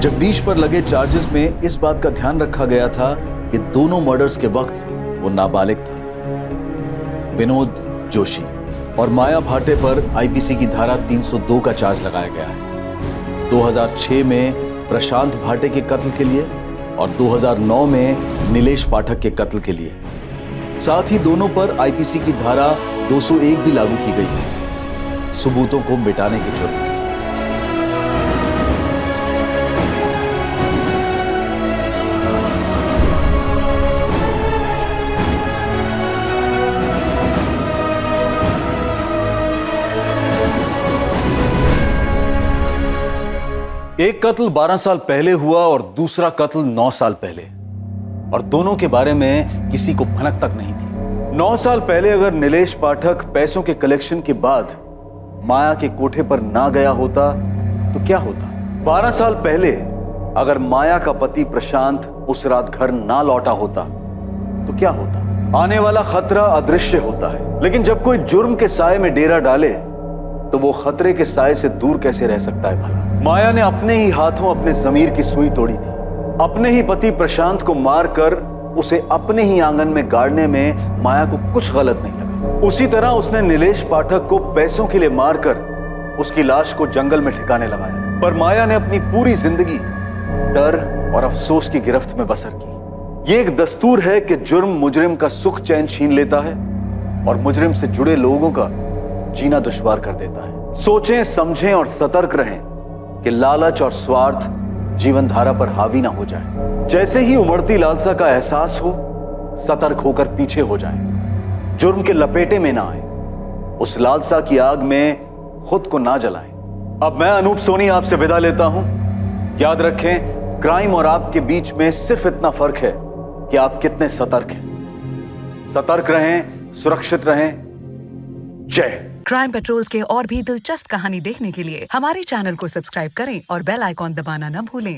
जगदीश पर लगे चार्जेस में इस बात का ध्यान रखा गया था कि दोनों मर्डर्स के वक्त वो नाबालिग था। विनोद जोशी और माया भाटे पर आईपीसी की धारा 302 का चार्ज लगाया गया है। 2006 में प्रशांत भाटे के कत्ल के लिए और 2009 में नीलेश पाठक के कत्ल के लिए। साथ ही दोनों पर आईपीसी की धारा 201 भी लागू की गई है, सबूतों को मिटाने के जुर्म। एक कत्ल 12 साल पहले हुआ और दूसरा कत्ल 9 साल पहले, और दोनों के बारे में किसी को भनक तक नहीं थी। 9 साल पहले अगर नीलेश पाठक पैसों के कलेक्शन के बाद माया के कोठे पर ना गया होता तो क्या होता? 12 साल पहले अगर माया का पति प्रशांत उस रात घर ना लौटा होता तो क्या होता? आने वाला खतरा अदृश्य होता है, लेकिन जब कोई जुर्म के साए में डेरा डाले तो वो खतरे के साए से दूर कैसे रह सकता है भला? माया ने अपने ही हाथों अपने जमीर की सुई तोड़ी थी। अपने ही पति प्रशांत को मारकर उसे अपने ही आंगन में गाड़ने में माया को कुछ गलत नहीं लगा। उसी तरह उसने नीलेश पाठक को पैसों के लिए मारकर उसकी लाश को जंगल में ठिकाने लगाया। पर माया ने अपनी पूरी जिंदगी डर और अफसोस की गिरफ्त में बसर की। ये एक दस्तूर है कि जुर्म मुजरिम का सुख चैन छीन लेता है और मुजरिम से जुड़े लोगों का जीना दुश्वार कर देता है। सोचें, समझें और सतर्क रहें कि लालच और स्वार्थ जीवन धारा पर हावी ना हो जाए। जैसे ही उमड़ती लालसा का एहसास हो, सतर्क होकर पीछे हो जाएं। जुर्म के लपेटे में ना आए, उस लालसा की आग में खुद को ना जलाएं। अब मैं अनूप सोनी आपसे विदा लेता हूं। याद रखें, क्राइम और आपके बीच में सिर्फ इतना फर्क है कि आप कितने सतर्क हैं। सतर्क रहें, सुरक्षित रहें। जय। क्राइम पेट्रोल्स के और भी दिलचस्प कहानी देखने के लिए हमारे चैनल को सब्सक्राइब करें और बेल आइकॉन दबाना न भूलें।